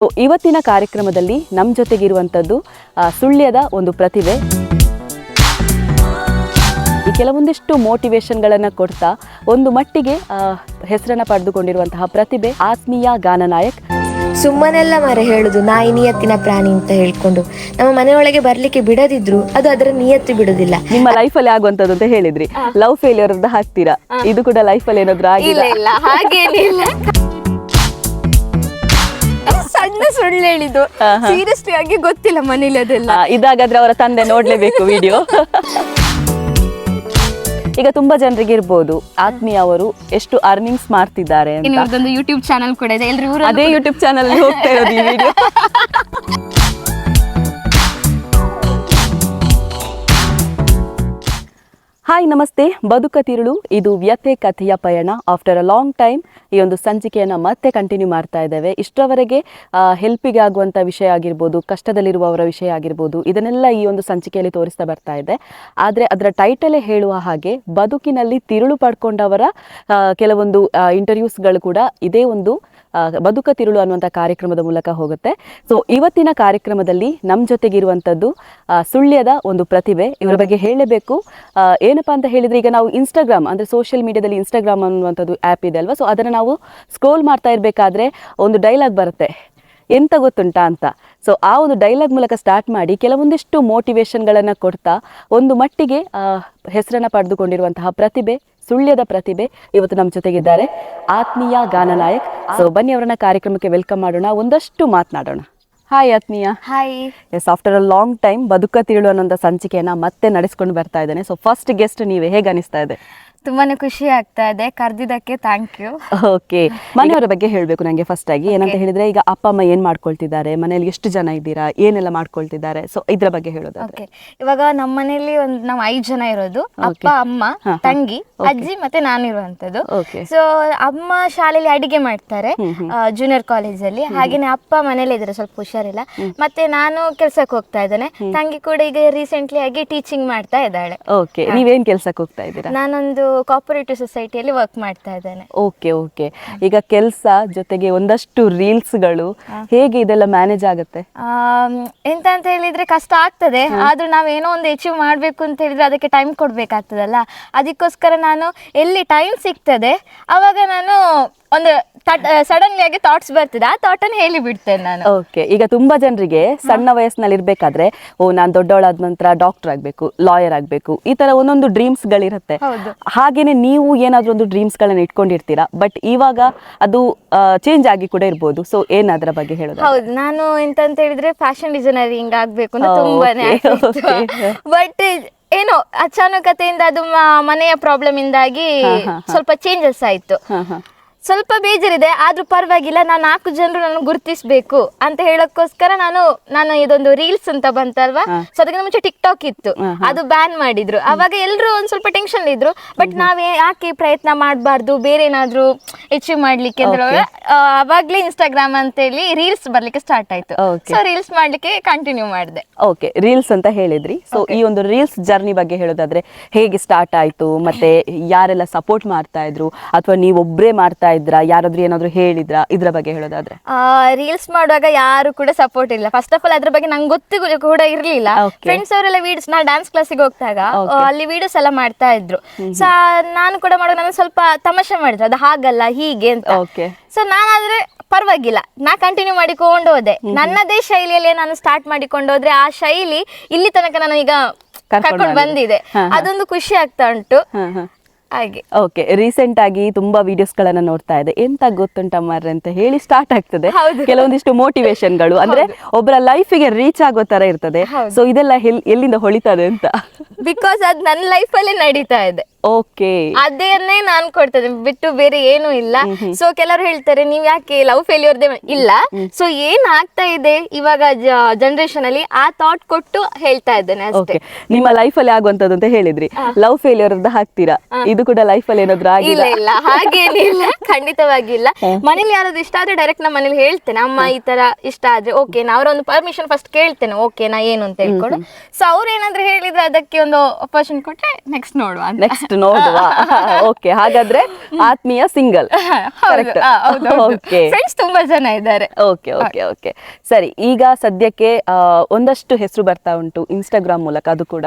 ಇವತ್ತಿನ ಕಾರ್ಯಕ್ರಮದಲ್ಲಿ ನಮ್ಮ ಜೊತೆಗಿರುವಂಥದ್ದು ಸುಳ್ಯದ ಒಂದು ಪ್ರತಿಭೆ. ಈ ಕೆಲವೊಂದಿಷ್ಟು ಮೋಟಿವೇಶನ್ಗಳನ್ನು ಕೊಡ್ತಾ ಒಂದು ಮಟ್ಟಿಗೆ ಹೆಸರನ್ನು ಪಡೆದುಕೊಂಡಿರುವಂತಹ ಪ್ರತಿಭೆ ಆತ್ಮೀಯ ಗಾನನಾಯಕ್. ಸುಮ್ಮನೆಲ್ಲ ಮರೆ ಹೇಳುದು ನಾಯಿ ನಿಯತ್ತಿನ ಪ್ರಾಣಿ ಅಂತ ಹೇಳ್ಕೊಂಡು ನಮ್ಮ ಮನೆಯೊಳಗೆ ಬರ್ಲಿಕ್ಕೆ ಬಿಡದಿದ್ರು ಅದು ಅದರ ನಿಯತ್ತು ಬಿಡುದಿಲ್ಲ. ನಿಮ್ಮ ಲೈಫಲ್ಲಿ ಆಗುವಂತದ್ದು ಅಂತ ಹೇಳಿದ್ರಿ, ಲವ್ ಫೇಲ್ಯೂರ್ ಅಂತ ಹಾಕ್ತೀರಾ, ಇದು ಕೂಡ ಲೈಫಲ್ಲಿ ಏನಾದ್ರು ಆಗಿಲ್ಲ? ಇಲ್ಲ ಹಾಗೇನಿಲ್ಲ, ಸಣ್ಣ ಸುಳ್ಳು ಹೇಳಿದ್ದು, ಸೀರಿಯಸ್ಲಿ ಆಗಿ ಗೊತ್ತಿಲ್ಲ ಮನೇಲಿ ಅದೆಲ್ಲ. ಇದಾಗಾದ್ರೆ ಅವರ ತಂದೆ ನೋಡ್ಲೇಬೇಕು ವಿಡಿಯೋ. ಈಗ ತುಂಬಾ ಜನರಿಗೆ ಇರ್ಬೋದು ಆತ್ಮೀಯ ಅವರು ಎಷ್ಟು ಅರ್ನಿಂಗ್ಸ್ ಮಾಡ್ತಿದ್ದಾರೆ ಅಂತ. ಯೂಟ್ಯೂಬ್ ಚಾನಲ್ ಕೂಡ ಇದೆ, ಅದೇ ಯೂಟ್ಯೂಬ್ ಚಾನಲ್ ಹೋಗ್ತಾ ಇರೋದು ಈ ವಿಡಿಯೋ. ಹಾಯ್ ನಮಸ್ತೆ, ಬದುಕ ತಿರುಳು, ಇದು ವ್ಯಥೆ ಕಥೆಯ ಪಯಣ. ಆಫ್ಟರ್ ಅ ಲಾಂಗ್ ಟೈಮ್ ಈ ಒಂದು ಸಂಚಿಕೆಯನ್ನು ಮತ್ತೆ ಕಂಟಿನ್ಯೂ ಮಾಡ್ತಾ ಇದ್ದೇವೆ. ಇಷ್ಟರವರೆಗೆ ಹೆಲ್ಪಿಗೆ ಆಗುವಂಥ ವಿಷಯ ಆಗಿರ್ಬೋದು, ಕಷ್ಟದಲ್ಲಿರುವವರ ವಿಷಯ ಆಗಿರ್ಬೋದು, ಇದನ್ನೆಲ್ಲ ಈ ಒಂದು ಸಂಚಿಕೆಯಲ್ಲಿ ತೋರಿಸ್ತಾ ಬರ್ತಾ ಇದೆ. ಆದರೆ ಅದರ ಟೈಟಲೇ ಹೇಳುವ ಹಾಗೆ ಬದುಕಿನಲ್ಲಿ ತಿರುಳು ಪಡ್ಕೊಂಡವರ ಕೆಲವೊಂದು ಇಂಟರ್ವ್ಯೂಸ್ಗಳು ಕೂಡ ಇದೇ ಒಂದು ಬದುಕ ತಿರುಳು ಅನ್ನುವಂಥ ಕಾರ್ಯಕ್ರಮದ ಮೂಲಕ ಹೋಗುತ್ತೆ. ಸೊ ಇವತ್ತಿನ ಕಾರ್ಯಕ್ರಮದಲ್ಲಿ ನಮ್ಮ ಜೊತೆಗಿರುವಂಥದ್ದು ಸುಳ್ಯದ ಒಂದು ಪ್ರತಿಭೆ. ಇವರ ಬಗ್ಗೆ ಹೇಳಬೇಕು. ಏನಪ್ಪಾ ಅಂತ ಹೇಳಿದ್ರೆ, ಈಗ ನಾವು ಇನ್ಸ್ಟಾಗ್ರಾಮ್ ಅಂದರೆ ಸೋಷಿಯಲ್ ಮೀಡಿಯಾದಲ್ಲಿ ಇನ್ಸ್ಟಾಗ್ರಾಮ್ ಅನ್ನುವಂಥದ್ದು ಆ್ಯಪ್ ಇದೆ ಅಲ್ವಾ, ಸೊ ಅದನ್ನು ನಾವು ಸ್ಕ್ರೋಲ್ ಮಾಡ್ತಾ ಇರಬೇಕಾದ್ರೆ ಒಂದು ಡೈಲಾಗ್ ಬರುತ್ತೆ, ಎಂತ ಗೊತ್ತುಂಟಾ ಅಂತ. ಸೊ ಆ ಒಂದು ಡೈಲಾಗ್ ಮೂಲಕ ಸ್ಟಾರ್ಟ್ ಮಾಡಿ ಕೆಲವೊಂದಿಷ್ಟು ಮೋಟಿವೇಶನ್ಗಳನ್ನು ಕೊಡ್ತಾ ಒಂದು ಮಟ್ಟಿಗೆ ಹೆಸರನ್ನು ಪಡೆದುಕೊಂಡಿರುವಂತಹ ಪ್ರತಿಭೆ, ಸುಳ್ಯದ ಪ್ರತಿಭೆ ಇವತ್ತು ನಮ್ಮ ಜೊತೆಗಿದ್ದಾರೆ, ಆತ್ಮೀಯ ಗಾನನಾಯಕ್. ಸೊ ಬನ್ನಿ ಅವರನ್ನ ಕಾರ್ಯಕ್ರಮಕ್ಕೆ ವೆಲ್ಕಮ್ ಮಾಡೋಣ, ಒಂದಷ್ಟು ಮಾತನಾಡೋಣ. ಹಾಯ್ ಆತ್ಮೀಯ. Hi. Yes, after a long time ಬದುಕ ತಿರುಳು ಅನ್ನೋಂಥ ಸಂಚಿಕೆಯನ್ನು ಮತ್ತೆ ನಡೆಸ್ಕೊಂಡು ಬರ್ತಾ ಇದ್ದೇನೆ. ಸೊ ಫಸ್ಟ್ ಗೆಸ್ಟ್ ನೀವೇ, ಹೇಗೆ ಅನಿಸ್ತಾ ಇದೆ? ತುಂಬಾನೇ ಖುಷಿ ಆಗ್ತಾ ಇದೆ, ಕರೆದಿದ್ದಕ್ಕೆ ಥ್ಯಾಂಕ್ ಯು. ಓಕೆ, ಮನೆಯವರ ಬಗ್ಗೆ ಹೇಳಬೇಕು ನನಗೆ ಫಸ್ಟ್ ಆಗಿ. ಏನಂತ ಹೇಳಿದ್ರೆ, ಈಗ ಅಪ್ಪ ಅಮ್ಮ ಏನ್ ಮಾಡ್ಕೊಳ್ತಿದ್ದಾರೆ, ಮನೆಯಲ್ಲಿ ಎಷ್ಟು ಜನ ಇದ್ದೀರಾ, ಏನೆಲ್ಲ ಮಾಡ್ಕೊಳ್ತಿದ್ದಾರೆ, ಸೊ ಇದ್ರ ಬಗ್ಗೆ ಹೇಳೋದು. ಓಕೆ, ಇವಾಗ ನಮ್ಮ ಮನೆಯಲ್ಲಿ ನಾವು 5 ಜನ ಇರೋದು, ಅಪ್ಪ ಅಮ್ಮ ತಂಗಿ ಅಜ್ಜಿ ಮತ್ತೆ ನಾನು ಇರುವಂತದ್ದು. ಸೊ ಅಮ್ಮ ಶಾಲೆಯಲ್ಲಿ ಅಡಿಗೆ ಮಾಡ್ತಾರೆ ಜೂನಿಯರ್ ಕಾಲೇಜಲ್ಲಿ, ಹಾಗೇನೆ ಅಪ್ಪ ಮನೇಲಿ ಇದ್ದಾರೆ, ಸ್ವಲ್ಪ ಹುಷಾರಿಲ್ಲ. ಮತ್ತೆ ನಾನು ಕೆಲ್ಸಕ್ಕೆ ಹೋಗ್ತಾ ಇದ್ದೇನೆ, ತಂಗಿ ಕೂಡ ಈಗ ರೀಸೆಂಟ್ಲಿ ಆಗಿ ಟೀಚಿಂಗ್ ಮಾಡ್ತಾ ಇದ್ದಾಳೆ. ಓಕೆ, ನೀವೇನ್ ಕೆಲ್ಸಕ್ಕೆ ಹೋಗ್ತಾ ಇದ್ದೀರಾ? ನಾನೊಂದು ಕೋಆಪರೇಟಿವ್ ಸೊಸೈಟಿಯಲ್ಲಿ ವರ್ಕ್ ಮಾಡ್ತಾ ಇದ್ದೇನೆ. ಓಕೆ ಓಕೆ, ಈಗ ಕೆಲಸ ಜೊತೆಗೆ ಒಂದಷ್ಟು ರೀಲ್ಸ್ಗಳು, ಹೇಗೆ ಇದೆಲ್ಲ ಮ್ಯಾನೇಜ್ ಆಗುತ್ತೆ? ಎಂತ ಅಂತ ಹೇಳಿದ್ರೆ ಕಷ್ಟ ಆಗ್ತದೆ, ಆದ್ರೂ ನಾವೇನೋ ಒಂದು ಅಚೀವ್ ಮಾಡ್ಬೇಕು ಅಂತ ಹೇಳಿದ್ರೆ ಅದಕ್ಕೆ ಟೈಮ್ ಕೊಡ್ಬೇಕಾಗ್ತದಲ್ಲ. ಅದಕ್ಕೋಸ್ಕರ ನಾನು ಎಲ್ಲಿ ಟೈಮ್ ಸಿಗ್ತದೆ ಅವಾಗ ನಾನು ಒಂದು ಸಡನ್ಲಿ ಆಗಿ ಥಾಟ್ಸ್ ಬರ್ತದೆ, ಆ ಥಾಟ್ ಅನ್ನು ಹೇಳಿ ಬಿಡ್ತೇನೆ ನಾನು. ಓಕೆ, ಈಗ ತುಂಬಾ ಜನರಿಗೆ ಸಣ್ಣ ವಯಸ್ಸಿನಲ್ಲಿ ಇರ್ಬೇಕಾದ್ರೆ, ನಾನು ದೊಡ್ಡವಳಾದ ನಂತರ ಡಾಕ್ಟರ್ ಆಗ್ಬೇಕು, ಲಾಯರ್ ಆಗ್ಬೇಕು, ಈ ತರ ಒಂದೊಂದು ಡ್ರೀಮ್ಸ್ ಗಳಿರುತ್ತೆ. ಹಾಗೇನೆ ನೀವು ಏನಾದ್ರೂ ಒಂದು ಡ್ರೀಮ್ಸ್ ಗಳನ್ನ ಇಟ್ಕೊಂಡಿರ್ತೀರಾ, ಬಟ್ ಇವಾಗ ಅದು ಚೇಂಜ್ ಆಗಿ ಕೂಡ ಇರ್ಬೋದು. ಸೊ ಏನಾದ್ರ ಬಗ್ಗೆ ಹೇಳೋದು? ಹೌದು, ನಾನು ಎಂತ ಹೇಳಿದ್ರೆ ಫ್ಯಾಷನ್ ಡಿಸೈನರಿಂಗ್ ಆಗ್ಬೇಕು ಅಂತ ತುಂಬಾನೇ, ಬಟ್ ಏನೋ ಅಚಾನಕತೆಯಿಂದ ಅದು ಮನೆಯ ಪ್ರಾಬ್ಲಮ್ ಇಂದಾಗಿ ಸ್ವಲ್ಪ ಚೇಂಜಸ್ ಆಯ್ತು. ಸ್ವಲ್ಪ ಬೇಜಾರಿದೆ, ಆದ್ರೂ ಪರವಾಗಿಲ್ಲ, ನಾನು 4 ಜನರು ನಾನು ಗುರುತಿಸ್ಬೇಕು ಅಂತ ಹೇಳಕ್ಕೋಸ್ಕರ ನಾನು ಇದೊಂದು ರೀಲ್ಸ್ ಅಂತ ಬಂತಲ್ವಾ, ಸೊ ಅದಕ್ಕೆ ಮುಂಚೆ ಟಿಕ್ಟಾಕ್ ಇತ್ತು, ಅದು ಬ್ಯಾನ್ ಮಾಡಿದ್ರು. ಅವಾಗ ಎಲ್ರು ಒಂದ್ ಸ್ವಲ್ಪ ಟೆನ್ಷನ್ ಇದ್ರು, ಬಟ್ ನಾವೇ ಯಾಕೆ ಪ್ರಯತ್ನ ಮಾಡಬಾರ್ದು ಬೇರೆ ಏನಾದ್ರು ಅಚೀವ್ ಮಾಡ್ಲಿಕ್ಕೆ ಅಂತ ಅವಾಗ್ಲೇ ಇನ್ಸ್ಟಾಗ್ರಾಮ್ ಅಂತ ಹೇಳಿ ರೀಲ್ಸ್ ಬರ್ಲಿಕ್ಕೆ ಸ್ಟಾರ್ಟ್ ಆಯ್ತು. ಸೊ ರೀಲ್ಸ್ ಮಾಡ್ಲಿಕ್ಕೆ ಕಂಟಿನ್ಯೂ ಮಾಡಿದೆ. ಓಕೆ, ರೀಲ್ಸ್ ಅಂತ ಹೇಳಿದ್ರಿ. ಸೊ ಈ ಒಂದು ರೀಲ್ಸ್ ಜರ್ನಿ ಬಗ್ಗೆ ಹೇಳೋದಾದ್ರೆ, ಹೇಗೆ ಸ್ಟಾರ್ಟ್ ಆಯ್ತು, ಮತ್ತೆ ಯಾರೆಲ್ಲ ಸಪೋರ್ಟ್ ಮಾಡ್ತಾ ಇದ್ರು, ಅಥವಾ ನೀವೊಬ್ರೇ ಮಾಡ್ತಾ ಇದ್ರ, ಯಾರಾದ್ರೂ ಏನಾದ್ರು ಹೇಳಿದ್ರ, ಇದ್ರ ಬಗ್ಗೆ ಹೇಳೋದಾದ್ರೆ? ರೀಲ್ಸ್ ಮಾಡುವಾಗ ಯಾರು ಕೂಡ ಸಪೋರ್ಟ್ ಇಲ್ಲ. ಫಸ್ಟ್ ಆಫ್ ಆಲ್ ಅದ್ರ ಬಗ್ಗೆ ನಂಗೆ ಗೊತ್ತು ಕೂಡ ಇರ್ಲಿಲ್ಲ. ಫ್ರೆಂಡ್ಸ್ ಅವರೆಲ್ಲ ವಿಡಿಯೋಸ್, ನಾ ಡ್ಯಾನ್ಸ್ ಕ್ಲಾಸಿಗೆ ಹೋಗ್ತಾಗ ಅಲ್ಲಿ ವಿಡಿಯೋಸ್ ಎಲ್ಲ ಮಾಡ್ತಾ ಇದ್ರು. ಸೊ ನಾನು ಕೂಡ ಮಾಡುವಾಗ ನಾನು ಸ್ವಲ್ಪ ತಮಾಷೆ ಮಾಡಿದ್ರು, ಅದು ಹಾಗಲ್ಲ ಹೀಗೆ ಅಂತ. ಸೊ ನಾನಾದ್ರೆ ಪರವಾಗಿಲ್ಲ, ನಾ ಕಂಟಿನ್ಯೂ ಮಾಡಿಕೊಂಡು ಹೋದೆ. ನನ್ನದೇ ಶೈಲಿಯಲ್ಲಿ ನಾನು ಸ್ಟಾರ್ಟ್ ಮಾಡಿಕೊಂಡು ಹೋದ್ರೆ ಆ ಶೈಲಿ ಇಲ್ಲಿ ತನಕ ನಾನು ಈಗ ಕರ್ಕೊಂಡು ಬಂದಿದೆ. ಅದೊಂದು ಖುಷಿ ಆಗ್ತಾ ಉಂಟು ಹಾಗೆ. ಓಕೆ, ರೀಸೆಂಟ್ ಆಗಿ ತುಂಬಾ ವಿಡಿಯೋಸ್ ಗಳನ್ನ ನೋಡ್ತಾ ಇದೆ. ಎಂತ ಗೊತ್ತುಂಟಮ್ಮರ್ರೆ ಅಂತ ಹೇಳಿ ಸ್ಟಾರ್ಟ್ ಆಗ್ತದೆ ಕೆಲವೊಂದಿಷ್ಟು ಮೋಟಿವೇಶನ್ಗಳು, ಅಂದ್ರೆ ಒಬ್ಬರ ಲೈಫಿಗೆ ರೀಚ್ ಆಗೋ ತರ ಇರ್ತದೆ. ಸೊ ಇದೆಲ್ಲ ಎಲ್ಲಿಂದ ಹೊಳಿತದೆ ಅಂತ? ಬಿಕಾಸ್ ಅದ್ ನನ್ನ ಲೈಫ್ ಅಲ್ಲಿ ನಡೀತಾ ಇದೆ. ಓಕೆ, ಅದನ್ನೇ ನಾನು ಕೊಡ್ತೇನೆ, ಬಿಟ್ಟು ಬೇರೆ ಏನು ಇಲ್ಲ. ಸೊ ಕೆಲವರು ಹೇಳ್ತಾರೆ, ನೀವ್ ಯಾಕೆ ಲವ್ ಫೇಲ್ಯೂರ್ ಇಲ್ಲ. ಸೊ ಏನ್ ಆಗ್ತಾ ಇದೆ ಇವಾಗ ಜನರೇಷನ್ ಅಲ್ಲಿ, ಆ ಥಾಟ್ ಕೊಟ್ಟು ಹೇಳ್ತಾ ಇದ್ದೇನೆ ಅಷ್ಟೇ. ನಿಮ್ಮ ಲೈಫ್ ಅಲ್ಲಿ ಆಗುವಂತದ್ದು ಅಂತ ಹೇಳಿದ್ರಿ, ಲವ್ ಫೇಲ್ಯೂರ್ ಅಂತ ಹಾಕ್ತೀರಾ, ಇದು ಕೂಡ ಲೈಫ್ ಅಲ್ಲಿ ಏನಾದ್ರು ಆಗಿಲ್ಲ? ಇಲ್ಲ ಹಾಗೇನಿಲ್ಲ, ಖಂಡಿತವಾಗಿಲ್ಲ. ಮನೇಲಿ ಯಾರಾದ್ರೂ ಇಷ್ಟ ಆದ್ರೆ ಡೈರೆಕ್ಟ್ ನಮ್ಮ ಮನೇಲಿ ಹೇಳ್ತೇನೆ, ಅಮ್ಮ ಈ ತರ ಇಷ್ಟ ಆದ್ರೆ ಓಕೆ, ನಾ ಅವರೊಂದು ಪರ್ಮಿಷನ್ ಫಸ್ಟ್ ಕೇಳ್ತೇನೆ, ಓಕೆ ನಾ ಏನು ಅಂತ ಹೇಳ್ಕೊಂಡು. ಸೊ ಅವ್ರು ಏನಾದ್ರು ಹೇಳಿದ್ರೆ ಅದಕ್ಕೆ ಒಂದು ಆಪರ್ಚುನಿಟಿ ಕೊಟ್ರೆ ನೆಕ್ಸ್ಟ್ ನೋಡುವ. ನೆಕ್ಸ್ಟ್ ನೆಕ್ಸ್ಟ್ ನೋಡುವ. ಓಕೆ, ಹಾಗಾದ್ರೆ ಆತ್ಮೀಯ ಸಿಂಗಲ್. ಫ್ರೆಂಡ್ಸ್ ತುಂಬಾ ಜನ ಇದ್ದಾರೆ. ಓಕೆ ಓಕೆ ಓಕೆ, ಸರಿ. ಈಗ ಸದ್ಯಕ್ಕೆ ಒಂದಷ್ಟು ಹೆಸರು ಬರ್ತಾ ಉಂಟು ಇನ್ಸ್ಟಾಗ್ರಾಮ್ ಮೂಲಕ, ಅದು ಕೂಡ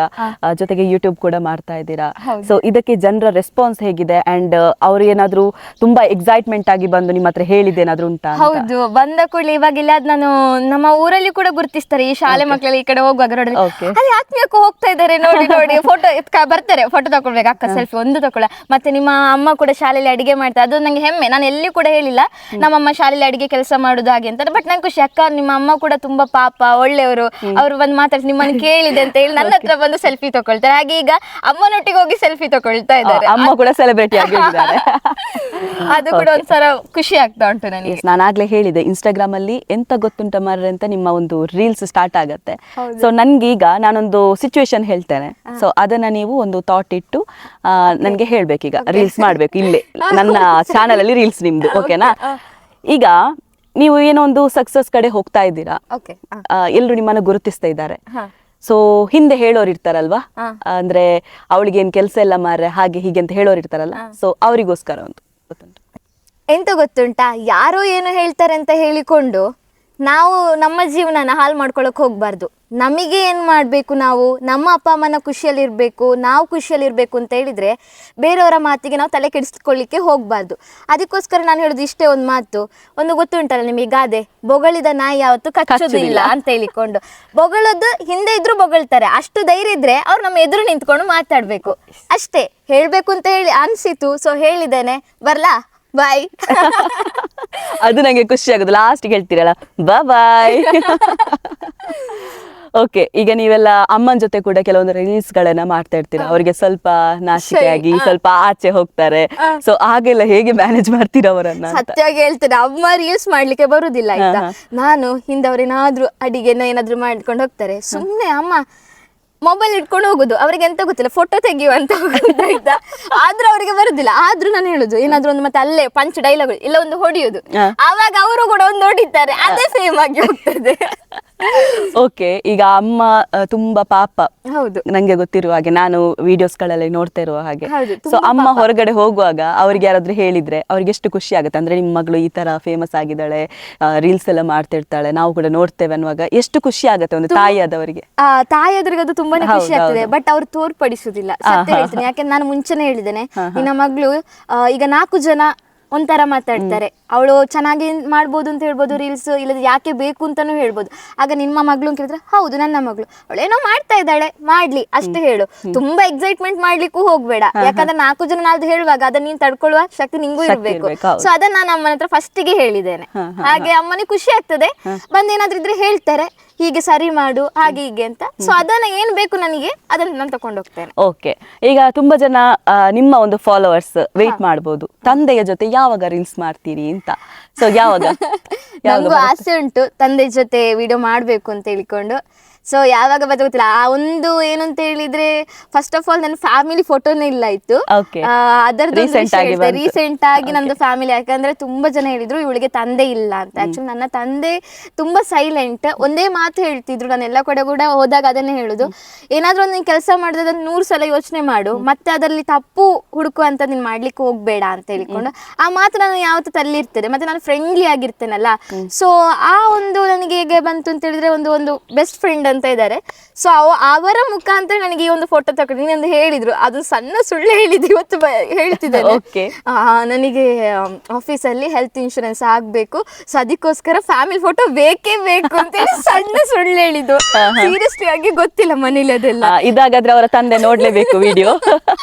ಜೊತೆಗೆ ಯೂಟ್ಯೂಬ್ ಕೂಡ ಮಾಡ್ತಾ ಇದ್ದೀರಾ. ಸೊ ಇದಕ್ಕೆ ಜನರ ರೆಸ್ಪಾನ್ಸ್ ಹೇಗಿದೆ? ಅಂಡ್ ಅವ್ರು ಏನಾದ್ರು ತುಂಬಾ ಎಕ್ಸೈಟ್ಮೆಂಟ್ ಆಗಿ ಬಂದು ನಿಮ್ಮ ಹತ್ರ ಹೇಳಿದ್ದೇನಾದ್ರೂ ಉಂಟಾ? ಹೌದು, ಬಂದ ಕೂಡಲೇ ಇವಾಗಿಲ್ಲ ನಾನು ನಮ್ಮ ಊರಲ್ಲಿ ಕೂಡ ಗುರುತಿಸ್ತಾರೆ, ಈ ಶಾಲೆ ಮಕ್ಕಳೆಲ್ಲ ಈ ಕಡೆ ಹೋಗುವಾಗ ರೋಡ್ ಅಲ್ಲಿ ಆತ್ಮೀಯಕ್ಕೂ ಹೋಗ್ತಾ ಇದ್ದಾರೆ ನೋಡಿ ನೋಡಿ, ಫೋಟೋ ಬರ್ತಾರೆ, ಫೋಟೋ ತಗೊಳ್ಬೇಕು ಅಕ್ಕ, ಸೆಲ್ಫಿ ಒಂದು ತಗೊಳ್ಳ. ಮತ್ತೆ ನಿಮ್ಮ ಅಮ್ಮ ಕೂಡ ಶಾಲೆಯಲ್ಲಿ ಅಡಿಗೆ ಮಾಡ್ತಾರೆ, ಅದು ನಂಗೆ ಹೆಮ್ಮೆ. ನಾನು ಎಲ್ಲಿ ಕೂಡ ಹೇಳಿಲ್ಲ ನಮ್ಮಮ್ಮ ಶಾಲೆಯಲ್ಲಿ ಅಡಿಗೆ ಕೆಲಸ ಮಾಡುದು ಹಾಗೆ ಅಂತ, ಬಟ್ ನಂಗೆ ಖುಷಿ, ಅಕ್ಕ ನಿಮ್ಮ ಅಮ್ಮ ಕೂಡ ತುಂಬಾ ಪಾಪ ಒಳ್ಳೆಯವರು, ಅವರು ಬಂದು ಮಾತಾಡ್ಸಿ ನಿಮ್ಮನ್ನು ಕೇಳಿದೆ ಅಂತ ಹೇಳಿ ನನ್ನ ಹತ್ರ ಬಂದು ಸೆಲ್ಫಿ ತಗೊಳ್ತಾರೆ. ಹಾಗೆ ಈಗ ಅಮ್ಮನೊಟ್ಟಿಗೆ ಹೋಗಿ ಸೆಲ್ಫಿ ತಗೊಳ್ತಾ ಇದ್ದಾರೆ. ಅಮ್ಮ ಕೂಡ ಸೆಲೆಬ್ರಿಟಿ ಆಗಿದ್ದಾರೆ. ಅದು ಕೂಡ ಒಂದ್ಸಲ ಖುಷಿ ಆಗ್ತಾ ಉಂಟು ನನಗೆ. ನಾನು ಆಗ್ಲೇ ಹೇಳಿದೆ, ಇನ್ಸ್ಟಾಗ್ರಾಮ್ ಅಲ್ಲಿ ಎಂತ ಗೊತ್ತುಂಟ ಮಾರ್ರೆ ಅಂತ ನಿಮ್ಮ ಒಂದು ರೀಲ್ಸ್ ಸ್ಟಾರ್ಟ್ ಆಗತ್ತೆ. ಸೊ ನನ್ಗೀಗ ನಾನೊಂದು ಸಿಚುವೇಶನ್ ಹೇಳ್ತೇನೆ, ಸೊ ಅದನ್ನ ನೀವು ಒಂದು ಥಾಟ್ ಇಟ್ಟು ನನ್ಗೆ ಹೇಳ್ಬೇಕೀಗ, ರೀಲ್ಸ್ ಮಾಡ್ಬೇಕು ಇಲ್ಲೇ ನನ್ನ ಚಾನಲ್ ಅಲ್ಲಿ ರೀಲ್ಸ್ ನಿಮ್ದು, ಓಕೆನಾ? ಈಗ ನೀವು ಏನೋ ಒಂದು ಸಕ್ಸಸ್ ಕಡೆ ಹೋಗ್ತಾ ಇದ್ದೀರಾ, ಎಲ್ರು ನಿಮ್ಮನ್ನ ಗುರುತಿಸ್ತಾ ಇದ್ದಾರೆ. ಸೊ ಹಿಂದೆ ಹೇಳೋರು ಇರ್ತಾರಲ್ವಾ, ಅಂದ್ರೆ ಅವಳಿಗೆ ಏನ್ ಕೆಲ್ಸ ಇಲ್ಲ ಮಾರ್ರೆ ಹಾಗೆ ಹೀಗೆ ಅಂತ ಹೇಳೋರು ಇರ್ತಾರಲ್ಲ, ಸೊ ಅವರಿಗೋಸ್ಕರ ಒಂದು ಗೊತ್ತುಂಟು. ಎಂತ ಗೊತ್ತುಂಟಾ, ಯಾರೋ ಏನು ಹೇಳ್ತಾರೆ ಅಂತ ಹೇಳಿಕೊಂಡು ನಾವು ನಮ್ಮ ಜೀವನನ ಹಾಳು ಮಾಡ್ಕೊಳಕ್ ಹೋಗ್ಬಾರ್ದು. ನಮಗೆ ಏನು ಮಾಡಬೇಕು, ನಾವು ನಮ್ಮ ಅಪ್ಪ ಅಮ್ಮನ ಖುಷಿಯಲ್ಲಿರಬೇಕು, ನಾವು ಖುಷಿಯಲ್ಲಿರಬೇಕು ಅಂತ ಹೇಳಿದರೆ ಬೇರೆಯವರ ಮಾತಿಗೆ ನಾವು ತಲೆ ಕೆಡಿಸ್ಕೊಳ್ಳಿಕ್ಕೆ ಹೋಗಬಾರ್ದು. ಅದಕ್ಕೋಸ್ಕರ ನಾನು ಹೇಳೋದು ಇಷ್ಟೇ ಒಂದು ಮಾತು, ಒಂದು ಗೊತ್ತುಂಟಲ್ಲ ನಿಮಗೆ ಗಾದೆ, ಬೊಗಳಿದ ನಾಯಿ ಯಾವತ್ತು ಕಚ್ಚೋದಿಲ್ಲ ಅಂತ ಹೇಳಿಕೊಂಡು. ಬೊಗಳೋದು ಹಿಂದೆ ಇದ್ರೂ ಬೊಗಳ್ತಾರೆ, ಅಷ್ಟು ಧೈರ್ಯ ಇದ್ರೆ ಅವ್ರು ನಮ್ಮ ಎದುರು ನಿಂತ್ಕೊಂಡು ಮಾತಾಡಬೇಕು ಅಷ್ಟೇ. ಹೇಳಬೇಕು ಅಂತ ಹೇಳಿ ಅನಿಸಿತು, ಸೊ ಹೇಳಿದ್ದೇನೆ, ಬರ್ಲಾ, ಬಾಯ್. ಅದು ನಂಗೆ ಖುಷಿ ಆಗುದು, ಲಾಸ್ಟ್ಗೆ ಹೇಳ್ತೀರಲ್ಲ ಬಾಯ್. ಓಕೆ, ಈಗ ನೀವೆಲ್ಲ ಅಮ್ಮನ ಜೊತೆ ಕೂಡ ಕೆಲವೊಂದು ರೀಲ್ಸ್ ಗಳನ್ನ ಮಾಡ್ತಾ ಇರ್ತೀರಾ, ಅವರಿಗೆ ಸ್ವಲ್ಪ ನಾಚಿಕೆಯಾಗಿ ಸ್ವಲ್ಪ ಆಚೆ ಹೋಗ್ತಾರೆ, ಸೊ ಹಾಗೆಲ್ಲ ಹೇಗೆ ಮ್ಯಾನೇಜ್ ಮಾಡ್ತೀರಾ ಅವರನ್ನ? ಸತ್ಯವಾಗಿ ಹೇಳ್ತೇನೆ, ಅಮ್ಮ ರೀಲ್ಸ್ ಮಾಡ್ಲಿಕ್ಕೆ ಬರುದಿಲ್ಲ ಆಯ್ತಾ. ನಾನು ಹಿಂದವ್ರೇನಾದ್ರೂ ಅಡಿಗೆನ ಏನಾದ್ರು ಮಾಡ್ಕೊಂಡು ಹೋಗ್ತಾರೆ, ಸುಮ್ನೆ ಅಮ್ಮ ಮೊಬೈಲ್ ಇಟ್ಕೊಂಡು ಹೋಗುದು, ಅವ್ರಿಗೆ ಎಂತ ಗೊತ್ತಿಲ್ಲ, ಫೋಟೋ ತೆಗಿಯುವಂತ ಹೋಗುದು ಆಯ್ತಾ. ಆದ್ರೂ ಅವ್ರಿಗೆ ಬರುದಿಲ್ಲ. ಆದ್ರೂ ನಾನು ಹೇಳುದು ಏನಾದ್ರು ಒಂದು ಮತ್ತೆ ಅಲ್ಲೇ ಪಂಚ್ ಡೈಲಾಗ್ ಇಲ್ಲ ಒಂದು ಹೊಡಿಯುದು, ಆವಾಗ ಅವರು ಕೂಡ ಒಂದು ಹೊಡಿತಾರೆ, ಅದೇ ಸೇಮ್ ಆಗಿ ಹೋಗ್ತದೆ. ಓಕೆ, ಈಗ ಅಮ್ಮ ತುಂಬಾ ಪಾಪ, ಹೌದು, ನಂಗೆ ಗೊತ್ತಿರುವ ಹಾಗೆ, ನಾನು ವಿಡಿಯೋಸ್ ಗಳಲ್ಲಿ ನೋಡ್ತಾ ಇರುವ ಹಾಗೆ. ಸೊ ಅಮ್ಮ ಹೊರಗಡೆ ಹೋಗುವಾಗ ಅವ್ರಿಗೆ ಯಾರಾದ್ರೂ ಹೇಳಿದ್ರೆ ಅವ್ರಿಗೆ ಎಷ್ಟು ಖುಷಿ ಆಗುತ್ತೆ? ಅಂದ್ರೆ ನಿಮ್ಮ ಮಗಳು ಈ ತರ ಫೇಮಸ್ ಆಗಿದ್ದಾಳೆ, ರೀಲ್ಸ್ ಎಲ್ಲ ಮಾಡ್ತಿರ್ತಾಳೆ, ನಾವು ಕೂಡ ನೋಡ್ತೇವೆ ಅನ್ನುವಾಗ ಎಷ್ಟು ಖುಷಿ ಆಗುತ್ತೆ ಒಂದು ತಾಯಿಯಾದವರಿಗೆ? ತಾಯಿಯಾದ್ರಿಗೆ ಅದು ತುಂಬಾನೇ ಖುಷಿ ಆಗ್ತದೆ, ಬಟ್ ಅವ್ರು ತೋರ್ಪಡಿಸುದಿಲ್ಲ. ಸತ್ಯ ಹೇಳ್ತೀನಿ, ಯಾಕಂದ್ರೆ ನಾನು ಮುಂಚೆನೆ ಹೇಳಿದ್ದೇನೆ, ನಿನ್ನ ಮಗಳು ಈಗ 4 ಜನ ಒಂಥರ ಮಾತಾಡ್ತಾರೆ, ಅವಳು ಚೆನ್ನಾಗಿ ಮಾಡ್ಬೋದು ಅಂತ ಹೇಳ್ಬೋದು ರೀಲ್ಸ್, ಇಲ್ಲದ ಯಾಕೆ ಬೇಕು ಅಂತಾನು ಹೇಳ್ಬೋದು. ಆಗ ನಿಮ್ಮ ಮಗಳು ಅಂತ ಕೇಳಿದ್ರೆ ಹೌದು ನನ್ನ ಮಗಳು, ಅವಳೇನೋ ಮಾಡ್ತಾ ಇದ್ದಾಳೆ, ಮಾಡ್ಲಿ ಅಷ್ಟೇ ಹೇಳು. ತುಂಬಾ ಎಕ್ಸೈಟ್ಮೆಂಟ್ ಮಾಡ್ಲಿಕ್ಕೂ ಹೋಗ್ಬೇಡ, ಯಾಕಂದ್ರೆ 4 ಜನ ನಾಲ್ದು ಹೇಳುವಾಗ ಅದನ್ನ ನೀನ್ ತಡ್ಕೊಳ್ಳುವ ಶಕ್ತಿ ನಿಂಗೂ ಇರ್ಬೇಕು. ಸೊ ಅದನ್ನ ನಾನು ಅಮ್ಮನ ಹತ್ರ ಫಸ್ಟಿಗೆ ಹೇಳಿದ್ದೇನೆ. ಹಾಗೆ ಅಮ್ಮನಿಗೆ ಖುಷಿ ಆಗ್ತದೆ, ಬಂದೇನಾದ್ರೂ ಇದ್ರೆ ಹೇಳ್ತಾರೆ ಹೀಗೆ ಸರಿ ಮಾಡು ಹಾಗೆ ಹೀಗೆ ಅಂತ. ಸೊ ಅದನ್ನ ಏನ್ ಬೇಕು ನನಗೆ ಅದನ್ನ ನಾನು ತಕೊಂಡು ಹೋಗ್ತೇನೆ. ಓಕೆ, ಈಗ ತುಂಬಾ ಜನ ನಿಮ್ಮ ಒಂದು ಫಾಲೋವರ್ಸ್ ವೇಟ್ ಮಾಡಬಹುದು, ತಂದೆಯ ಜೊತೆ ಯಾವಾಗ ರೀಲ್ಸ್ ಮಾಡ್ತೀರಿ ಅಂತ. ಸೊ ಯಾವಾಗ? ನಂಗೂ ಆಸೆ ಉಂಟು ತಂದೆ ಜೊತೆ ವಿಡಿಯೋ ಮಾಡ್ಬೇಕು ಅಂತ ಹೇಳಿಕೊಂಡು. ಸೊ ಯಾವಾಗ ಬರ್ತದೆ ಗೊತ್ತಿಲ್ಲ. ಆ ಒಂದು ಏನು ಅಂತ ಹೇಳಿದ್ರೆ, ಫಸ್ಟ್ ಆಫ್ ಆಲ್ ನನ್ನ ಫ್ಯಾಮಿಲಿ ಫೋಟೋನೇ ಇಲ್ಲ ಇತ್ತು, ಅದರದ್ದು ರೀಸೆಂಟ್ ಆಗಿ ನಂದು ಫ್ಯಾಮಿಲಿ. ಯಾಕಂದ್ರೆ ತುಂಬಾ ಜನ ಹೇಳಿದ್ರು ಇವಳಿಗೆ ತಂದೆ ಇಲ್ಲ ಅಂತ. ಆಕ್ಚುಲಿ ನನ್ನ ತಂದೆ ತುಂಬಾ ಸೈಲೆಂಟ್, ಒಂದೇ ಮಾತು ಹೇಳ್ತಿದ್ರು, ನಾನು ಎಲ್ಲ ಕಡೆ ಕೂಡ ಹೋದಾಗ ಅದನ್ನೇ ಹೇಳುದು, ಏನಾದ್ರೂ ಒಂದು ಕೆಲಸ ಮಾಡಿದ್ರೆ ಅದನ್ನ 100 ಸಲ ಯೋಚನೆ ಮಾಡು, ಮತ್ತೆ ಅದರಲ್ಲಿ ತಪ್ಪು ಹುಡುಕುವಂತ ನೀನ್ ಮಾಡ್ಲಿಕ್ಕೆ ಹೋಗ್ಬೇಡ ಅಂತ ಹೇಳಿಕೊಂಡು ಆ ಮಾತು ನಾನು ಯಾವತ್ತೂ ತಲ್ಲಿರ್ತದೆ. ಮತ್ತೆ ನಾನು ಫ್ರೆಂಡ್ಲಿ ಆಗಿರ್ತೇನಲ್ಲ, ಸೊ ಆ ಒಂದು ನನಗೆ ಹೇಗೆ ಬಂತು ಅಂತ ಹೇಳಿದ್ರೆ, ಒಂದು ಬೆಸ್ಟ್ ಫ್ರೆಂಡ್ ಅಂತ ಇದ್ದಾರೆ. ಸೊ ಅವರ ಮುಖಾಂತರ ನನಗೆ ಈ ಒಂದು ಫೋಟೋ ತಗೊಂಡು ಒಂದು ಹೇಳಿದ್ರು, ಅದು ಸಣ್ಣ ಸುಳ್ಳು ಹೇಳಿದ್ದು ಇವತ್ತು ಹೇಳ್ತಿದ್ದಾರೆ. ನನಗೆ ಆಫೀಸಲ್ಲಿ ಹೆಲ್ತ್ ಇನ್ಶೂರೆನ್ಸ್ ಆಗ್ಬೇಕು, ಸೊ ಅದಕ್ಕೋಸ್ಕರ ಫ್ಯಾಮಿಲಿ ಫೋಟೋ ಬೇಕೇ ಬೇಕು ಅಂತ ಸಣ್ಣ ಸುಳ್ಳು ಹೇಳಿದ್ದು. ಸೀರಿಯಸ್ಲಿ ಆಗಿ ಗೊತ್ತಿಲ್ಲ ಮನೇಲಿ ಅದೆಲ್ಲ. ಇದಾಗಾದ್ರೆ ಅವರ ತಂದೆ ನೋಡ್ಲೇಬೇಕು ವಿಡಿಯೋ.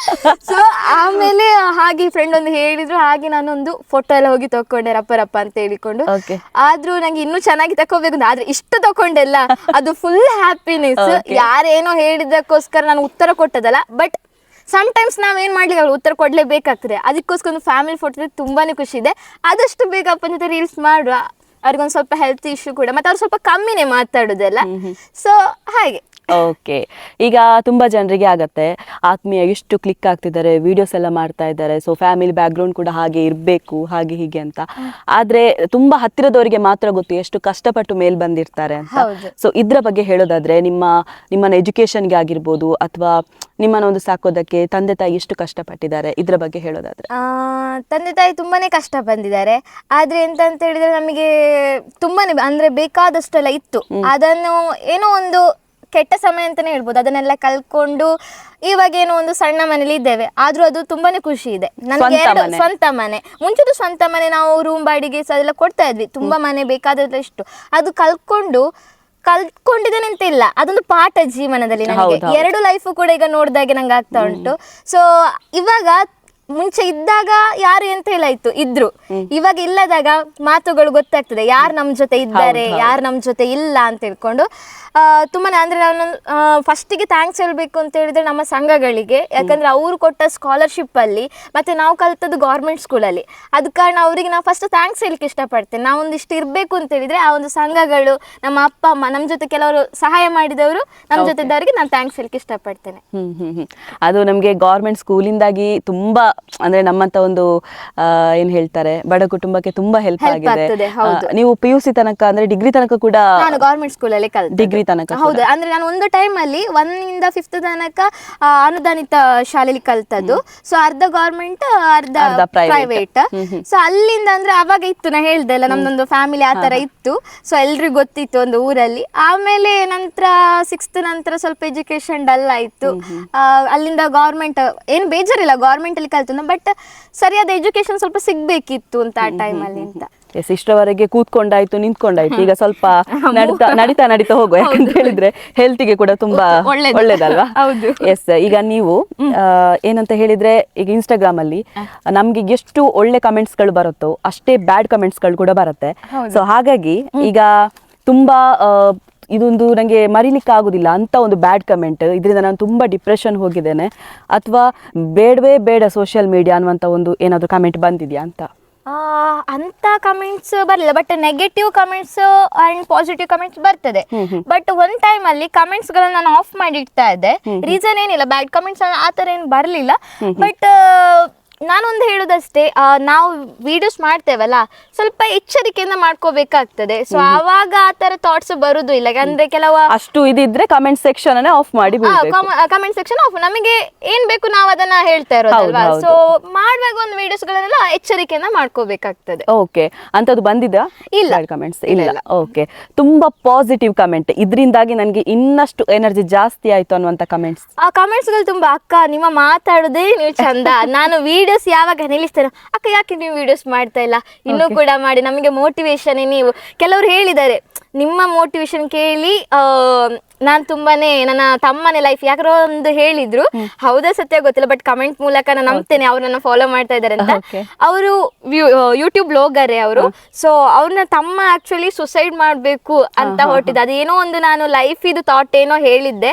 ಸೊ ಆಮೇಲೆ ಹಾಗೆ ಫ್ರೆಂಡ್ ಒಂದು ಹೇಳಿದ್ರು, ಹಾಗೆ ನಾನೊಂದು ಫೋಟೋ ಎಲ್ಲ ಹೋಗಿ ತಕೊಂಡೆ ರಪ್ಪ ಅಂತ ಹೇಳಿಕೊಂಡು. ಆದ್ರೂ ನಂಗೆ ಇನ್ನೂ ಚೆನ್ನಾಗಿ ತಕೋಬೇಕು, ಆದ್ರೆ ಇಷ್ಟು ತಕೊಂಡೆಲ್ಲ ಅದು ಫುಲ್ ಹ್ಯಾಪಿನೆಸ್. ಯಾರೇನೋ ಹೇಳಿದಕ್ಕೋಸ್ಕರ ನಾನು ಉತ್ತರ ಕೊಟ್ಟದಲ್ಲ, ಬಟ್ ಸಮ್ಟೈಮ್ಸ್ ನಾವೇನ್ ಮಾಡ್ಲಿಕ್ಕೆ ಉತ್ತರ ಕೊಡ್ಲೇಬೇಕಾಗ್ತದೆ. ಅದಕ್ಕೋಸ್ಕರ ಒಂದು ಫ್ಯಾಮಿಲಿ ಫೋಟೋ ತುಂಬಾನೇ ಖುಷಿ ಇದೆ. ಆದಷ್ಟು ಬೇಗ ಅಪ್ಪನ ಜೊತೆ ರೀಲ್ಸ್ ಮಾಡುವ. ಅವ್ರಿಗೊಂದು ಸ್ವಲ್ಪ ಹೆಲ್ತ್ ಇಶ್ಯೂ ಕೂಡ, ಮತ್ತೆ ಅವ್ರು ಸ್ವಲ್ಪ ಕಮ್ಮಿನೇ ಮಾತಾಡೋದೆಲ್ಲ. ಸೊ ಹಾಗೆ ಓಕೆ, ಈಗ ತುಂಬಾ ಜನರಿಗೆ ಆಗತ್ತೆ ಆತ್ಮೀಯ ಎಷ್ಟು ಕ್ಲಿಕ್ ಆಗ್ತಿದ್ದಾರೆ, ವಿಡಿಯೋಸ್ ಎಲ್ಲ ಮಾಡ್ತಾ ಇದ್ದಾರೆ, ಸೊ ಫ್ಯಾಮಿಲಿ ಬ್ಯಾಕ್ಗ್ರೌಂಡ್ ಕೂಡ ಹಾಗೆ ಇರಬೇಕು ಹಾಗೆ ಹೀಗೆ ಅಂತ. ಆದ್ರೆ ತುಂಬಾ ಹತ್ತಿರದವರಿಗೆ ಮಾತ್ರ ಗೊತ್ತು ಎಷ್ಟು ಕಷ್ಟಪಟ್ಟು ಮೇಲ್ ಬಂದಿರ್ತಾರೆ ಅಂತ. ಸೊ ಇದ್ರ ಬಗ್ಗೆ ಹೇಳೋದಾದ್ರೆ ನಿಮ್ಮನ್ನ ಎಜುಕೇಶನ್ಗೆ ಆಗಿರ್ಬೋದು ಅಥವಾ ನಿಮ್ಮನ್ನ ಒಂದು ಸಾಕೋದಕ್ಕೆ ತಂದೆ ತಾಯಿ ಎಷ್ಟು ಕಷ್ಟಪಟ್ಟಿದ್ದಾರೆ, ಇದ್ರ ಬಗ್ಗೆ ಹೇಳೋದಾದ್ರೆ? ತಂದೆ ತಾಯಿ ತುಂಬಾನೇ ಕಷ್ಟ ಬಂದಿದ್ದಾರೆ. ಆದ್ರೆ ಎಂತ ಅಂತ ಹೇಳಿದ್ರೆ ನಮಗೆ ತುಂಬಾನೇ ಅಂದ್ರೆ ಬೇಕಾದಷ್ಟೆಲ್ಲ ಇತ್ತು. ಅದನ್ನು ಏನೋ ಒಂದು ಕೆಟ್ಟ ಸಮಯ ಅಂತಾನೆ ಹೇಳ್ಬೋದು, ಅದನ್ನೆಲ್ಲ ಕಲ್ಕೊಂಡು ಇವಾಗ ಏನೋ ಒಂದು ಸಣ್ಣ ಮನೇಲಿ ಇದ್ದೇವೆ. ಆದ್ರೂ ಅದು ತುಂಬಾನೇ ಖುಷಿ ಇದೆ ನನಗೆ. ಸ್ವಂತ ಮನೆ, ಮುಂಚೆದು ಸ್ವಂತ ಮನೆ, ನಾವು ರೂಮ್ ಬಾಡಿಗೆ ಅದೆಲ್ಲ ಕೊಡ್ತಾ ಇದ್ವಿ, ತುಂಬಾ ಮನೆ ಬೇಕಾದಷ್ಟು. ಅದು ಕಲ್ತ್ಕೊಂಡಿದ್ದೇನೆ ಅಂತ ಇಲ್ಲ, ಅದೊಂದು ಪಾಠ ಜೀವನದಲ್ಲಿ ನನಗೆ. 2 ಲೈಫು ಕೂಡ ಈಗ ನೋಡಿದಾಗೆ ನಂಗೆ ಆಗ್ತಾ ಉಂಟು. ಸೊ ಇವಾಗ ಮುಂಚೆ ಇದ್ದಾಗ ಯಾರು ಎಂತ ಇಲ್ಲ ಇದ್ರು, ಇವಾಗ ಇಲ್ಲದಾಗ ಮಾತುಗಳು ಗೊತ್ತಾಗ್ತದೆ, ಯಾರು ನಮ್ ಜೊತೆ ಇದ್ದಾರೆ ಯಾರು ನಮ್ ಜೊತೆ ಇಲ್ಲ ಅಂತ ಹೇಳ್ಕೊಂಡು. ತುಂಬಾನೇ ಅಂದ್ರೆ ನಾನು ಫಸ್ಟಿಗೆ ಥ್ಯಾಂಕ್ಸ್ ಹೇಳ್ಬೇಕು ಅಂತ ಹೇಳಿದ್ರೆ ನಮ್ಮ ಸಂಘಗಳಿಗೆ. ಯಾಕಂದ್ರೆ ಅವರು ಕೊಟ್ಟ ಸ್ಕಾಲರ್ಶಿಪ್ ಅಲ್ಲಿ ಮತ್ತೆ ನಾವು ಕಲ್ತದ್ದು ಗೌರ್ಮೆಂಟ್ ಸ್ಕೂಲಲ್ಲಿ, ಅದ ಕಾರಣ ಅವರಿಗೆ ನಾವು ಫಸ್ಟ್ ಥ್ಯಾಂಕ್ಸ್ ಹೇಳಲಿಕ್ಕೆ ಇಷ್ಟಪಡ್ತೇನೆ. ನಾವು ಒಂದಿಷ್ಟು ಇರಬೇಕು ಅಂತ ಹೇಳಿದ್ರೆ ಆ ಒಂದು ಸಂಘಗಳು, ನಮ್ಮ ಅಪ್ಪ ಅಮ್ಮ, ನಮ್ಮ ಜೊತೆ ಕೆಲವರು ಸಹಾಯ ಮಾಡಿದವರು, ನಮ್ಮ ಜೊತೆ ಇದ್ದವರಿಗೆ ನಾನು ಥ್ಯಾಂಕ್ಸ್ ಹೇಳಲಿಕ್ಕೆ ಇಷ್ಟಪಡ್ತೇನೆ. ಅದು ನಮಗೆ ಗೌರ್ಮೆಂಟ್ ಸ್ಕೂಲಿಂದಾಗಿ ತುಂಬಾ ಅಂದ್ರೆ ನಮ್ಮಂತ ಒಂದು ಏನ್ ಹೇಳ್ತಾರೆ ಬಡ ಕುಟುಂಬಕ್ಕೆ ತುಂಬಾ ಹೆಲ್ಪ್ ಆಗಿದೆ. ನೀವು PUC ತನಕ ಅಂದ್ರೆ ಡಿಗ್ರಿ ತನಕ ಕೂಡ ನಾನು ಗೌರ್ಮೆಂಟ್ ಸ್ಕೂಲಲ್ಲಿ ಕಲಿತೆ. ಡಿಗ್ರಿ ತನಕ? ಹೌದು, ಅಂದ್ರೆ ನಾನು ಒಂದು ಟೈಮ್ ಅಲ್ಲಿ 1 ಇಂದ 5th ತನಕ ಅನುದಾನಿತ ಶಾಲೆಯಲ್ಲಿ ಕಲ್ತದ್ದು. ಸೊ ಅರ್ಧ ಗೌರ್ಮೆಂಟ್ ಅರ್ಧ ಪ್ರೈವೇಟ್. ಸೊ ಅಲ್ಲಿಂದ ಅಂದ್ರೆ ಅವಾಗ ಇತ್ತು, ನಾ ಹೇಳ್ದೆ ಅಲ್ಲ, ನಮ್ದೊಂದು ಫ್ಯಾಮಿಲಿ ಆ ತರ ಇತ್ತು. ಸೊ ಎಲ್ರಿಗೂ ಗೊತ್ತಿತ್ತು ಒಂದು ಊರಲ್ಲಿ. ಆಮೇಲೆ ನಂತರ 6th ನಂತರ ಸ್ವಲ್ಪ ಎಜುಕೇಶನ್ ಡಲ್ ಆಯ್ತು. ಅಲ್ಲಿಂದ ಗೌರ್ಮೆಂಟ್ ಏನು ಬೇಜಾರಿಲ್ಲ, ಗೌರ್ಮೆಂಟ್ ಅಲ್ಲಿ ಕಲ್ತು, ಬಟ್ ಸರಿಯಾದ ಎಜುಕೇಶನ್ ಸ್ವಲ್ಪ ಸಿಗ್ಬೇಕಿತ್ತು ಅಂತ ಆ ಟೈಮಲ್ಲಿ ಅಂತ. ಇಷ್ಟರವರೆಗೆ ಕೂತ್ಕೊಂಡಾಯ್ತು ನಿಂತ್ಕೊಂಡಾಯ್ತು, ಈಗ ಸ್ವಲ್ಪ ನಡಿತಾ ಹೋಗುವ. ಯಾಕಂತ ಹೇಳಿದ್ರೆ ಹೆಲ್ತಿಗೆ ಕೂಡ ತುಂಬಾ ಒಳ್ಳೇದಲ್ವಾ? ಎಸ್. ಈಗ ನೀವು ಏನಂತ ಹೇಳಿದ್ರೆ ಈಗ ಇನ್ಸ್ಟಾಗ್ರಾಮ್ ಅಲ್ಲಿ ನಮ್ಗೆ ಎಷ್ಟು ಒಳ್ಳೆ ಕಮೆಂಟ್ಸ್ ಗಳು ಬರುತ್ತೋ ಅಷ್ಟೇ ಬ್ಯಾಡ್ ಕಮೆಂಟ್ಸ್ ಗಳು ಕೂಡ ಬರುತ್ತೆ. ಸೊ ಹಾಗಾಗಿ ಈಗ ತುಂಬಾ ಇದೊಂದು ನನಗೆ ಮರಿಲಿಕ್ಕೆ ಆಗುದಿಲ್ಲ ಅಂತ ಒಂದು ಬ್ಯಾಡ್ ಕಮೆಂಟ್, ಇದರಿಂದ ನಾನು ತುಂಬಾ ಡಿಪ್ರೆಷನ್ ಹೋಗಿದ್ದೇನೆ, ಅಥವಾ ಬೇಡವೇ ಬೇಡ ಸೋಷಿಯಲ್ ಮೀಡಿಯಾ ಅನ್ನುವಂತ ಒಂದು ಏನಾದ್ರು ಕಮೆಂಟ್ ಬಂದಿದ್ಯಾ ಅಂತ? ಅಂತ ಕಮೆಂಟ್ಸ್ ಬರಲಿಲ್ಲ, but negative comments and positive comments ಬರ್ತದೆ. ಬಟ್ ಒಂದ್ ಟೈಮ್ ಅಲ್ಲಿ ಕಮೆಂಟ್ಸ್ ಗಳನ್ನ ನಾನು ಆಫ್ ಮಾಡಿ ಇಡ್ತಾ ಇದ್ದೆ. ರೀಸನ್ ಏನಿಲ್ಲ, ಬ್ಯಾಡ್ ಕಮೆಂಟ್ಸ್ ಆತರ ಏನು ಬರಲಿಲ್ಲ. ಬಟ್ ನಾನೊಂದು ಹೇಳುದಷ್ಟೇ, ನಾವು ವಿಡಿಯೋಸ್ ಮಾಡ್ತೇವಲ್ಲ, ಸ್ವಲ್ಪ ಎಚ್ಚರಿಕೆಯಿಂದ ಮಾಡ್ಕೋಬೇಕಾಗ್ತದೆ. ಸೊ ಆವಾಗ ಆ ತರ ಥಾಟ್ಸ್ ಬರುದು ಇಲ್ಲ. ಅಂದ್ರೆ ಕೆಲವು ಅಷ್ಟು ಇದಿದ್ರೆ ಕಮೆಂಟ್ ಸೆಕ್ಷನ್ ಅನ್ನ ಆಫ್ ಮಾಡಿ, ಕಮೆಂಟ್ ಸೆಕ್ಷನ್ ಆಫ್, ನಮಗೆ ಏನ್ ಬೇಕು ನಾವು ಅದನ್ನ ಹೇಳ್ತಾ ಇರೋದಲ್ವಾ. ಸೊ ಮಾಡುವಾಗ ಒಂದು ವಿಡಿಯೋಸ್ ಗಳನ್ನೆಲ್ಲ ಎಚ್ಚರಿಕೆಯಿಂದ ಮಾಡ್ಕೋಬೇಕಾಗ್ತದೆ. ಓಕೆ, ಅಂತದ್ದು ಬಂದಿದಾ? ಇಲ್ಲ, ಕಮೆಂಟ್ಸ್ ಇಲ್ಲ. ಓಕೆ, ತುಂಬಾ ಪಾಸಿಟಿವ್ ಕಮೆಂಟ್, ಇದರಿಂದಾಗಿ ನನಗೆ ಇನ್ನಷ್ಟು ಎನರ್ಜಿ ಜಾಸ್ತಿ ಆಯ್ತು ಅನ್ನುವಂತ ಕಮೆಂಟ್ಸ್? ಆ ಕಮೆಂಟ್ಸ್ ಗಳು ತುಂಬಾ, ಅಕ್ಕ ನಿಮ್ಮ ಮಾತಾಡುದೇ ನೀವು ಚಂದ, ನಾನು ವಿಡಿಯೋಸ್ ಯಾವಾಗ ನಿಲ್ಲಿಸ್ತೇನೆ, ಅಕ್ಕ ಯಾಕೆ ನೀವು ವಿಡಿಯೋಸ್ ಮಾಡ್ತಾ ಇಲ್ಲ, ಇನ್ನೂ ಕೂಡ ಮಾಡಿ, ನಮಗೆ ಮೋಟಿವೇಶನ್ ನೀವು. ಕೆಲವರು ಹೇಳಿದ್ದಾರೆ, ನಿಮ್ಮ ಮೋಟಿವೇಶನ್ ಕೇಳಿ ನಾನು ತುಂಬಾನೇ ನನ್ನ ತಮ್ಮನೇ ಲೈಫ್ ಯಾರೋ ಒಂದು ಹೇಳಿದ್ರು, ಹೌದಾ ಸತ್ಯ ಗೊತ್ತಿಲ್ಲ, ಬಟ್ ಕಮೆಂಟ್ ಮೂಲಕ ನಾನು ನಂಬ್ತೇನೆ, ಅವ್ರು ನನ್ನ ಫಾಲೋ ಮಾಡ್ತಾ ಇದ್ದಾರೆ ಅಂತ. ಅವರು ಯೂಟ್ಯೂಬ್ ಬ್ಲಾಗರೇ ಅವರು. ಸೊ ಅವ್ರನ್ನ ತಮ್ಮ ಆಕ್ಚುಲಿ ಸುಸೈಡ್ ಮಾಡ್ಬೇಕು ಅಂತ ಹೊರಟಿದ್ದ. ಅದೇನೋ ಒಂದು ನಾನು ಲೈಫ್ ಇದು ಥಾಟ್ ಏನೋ ಹೇಳಿದ್ದೆ,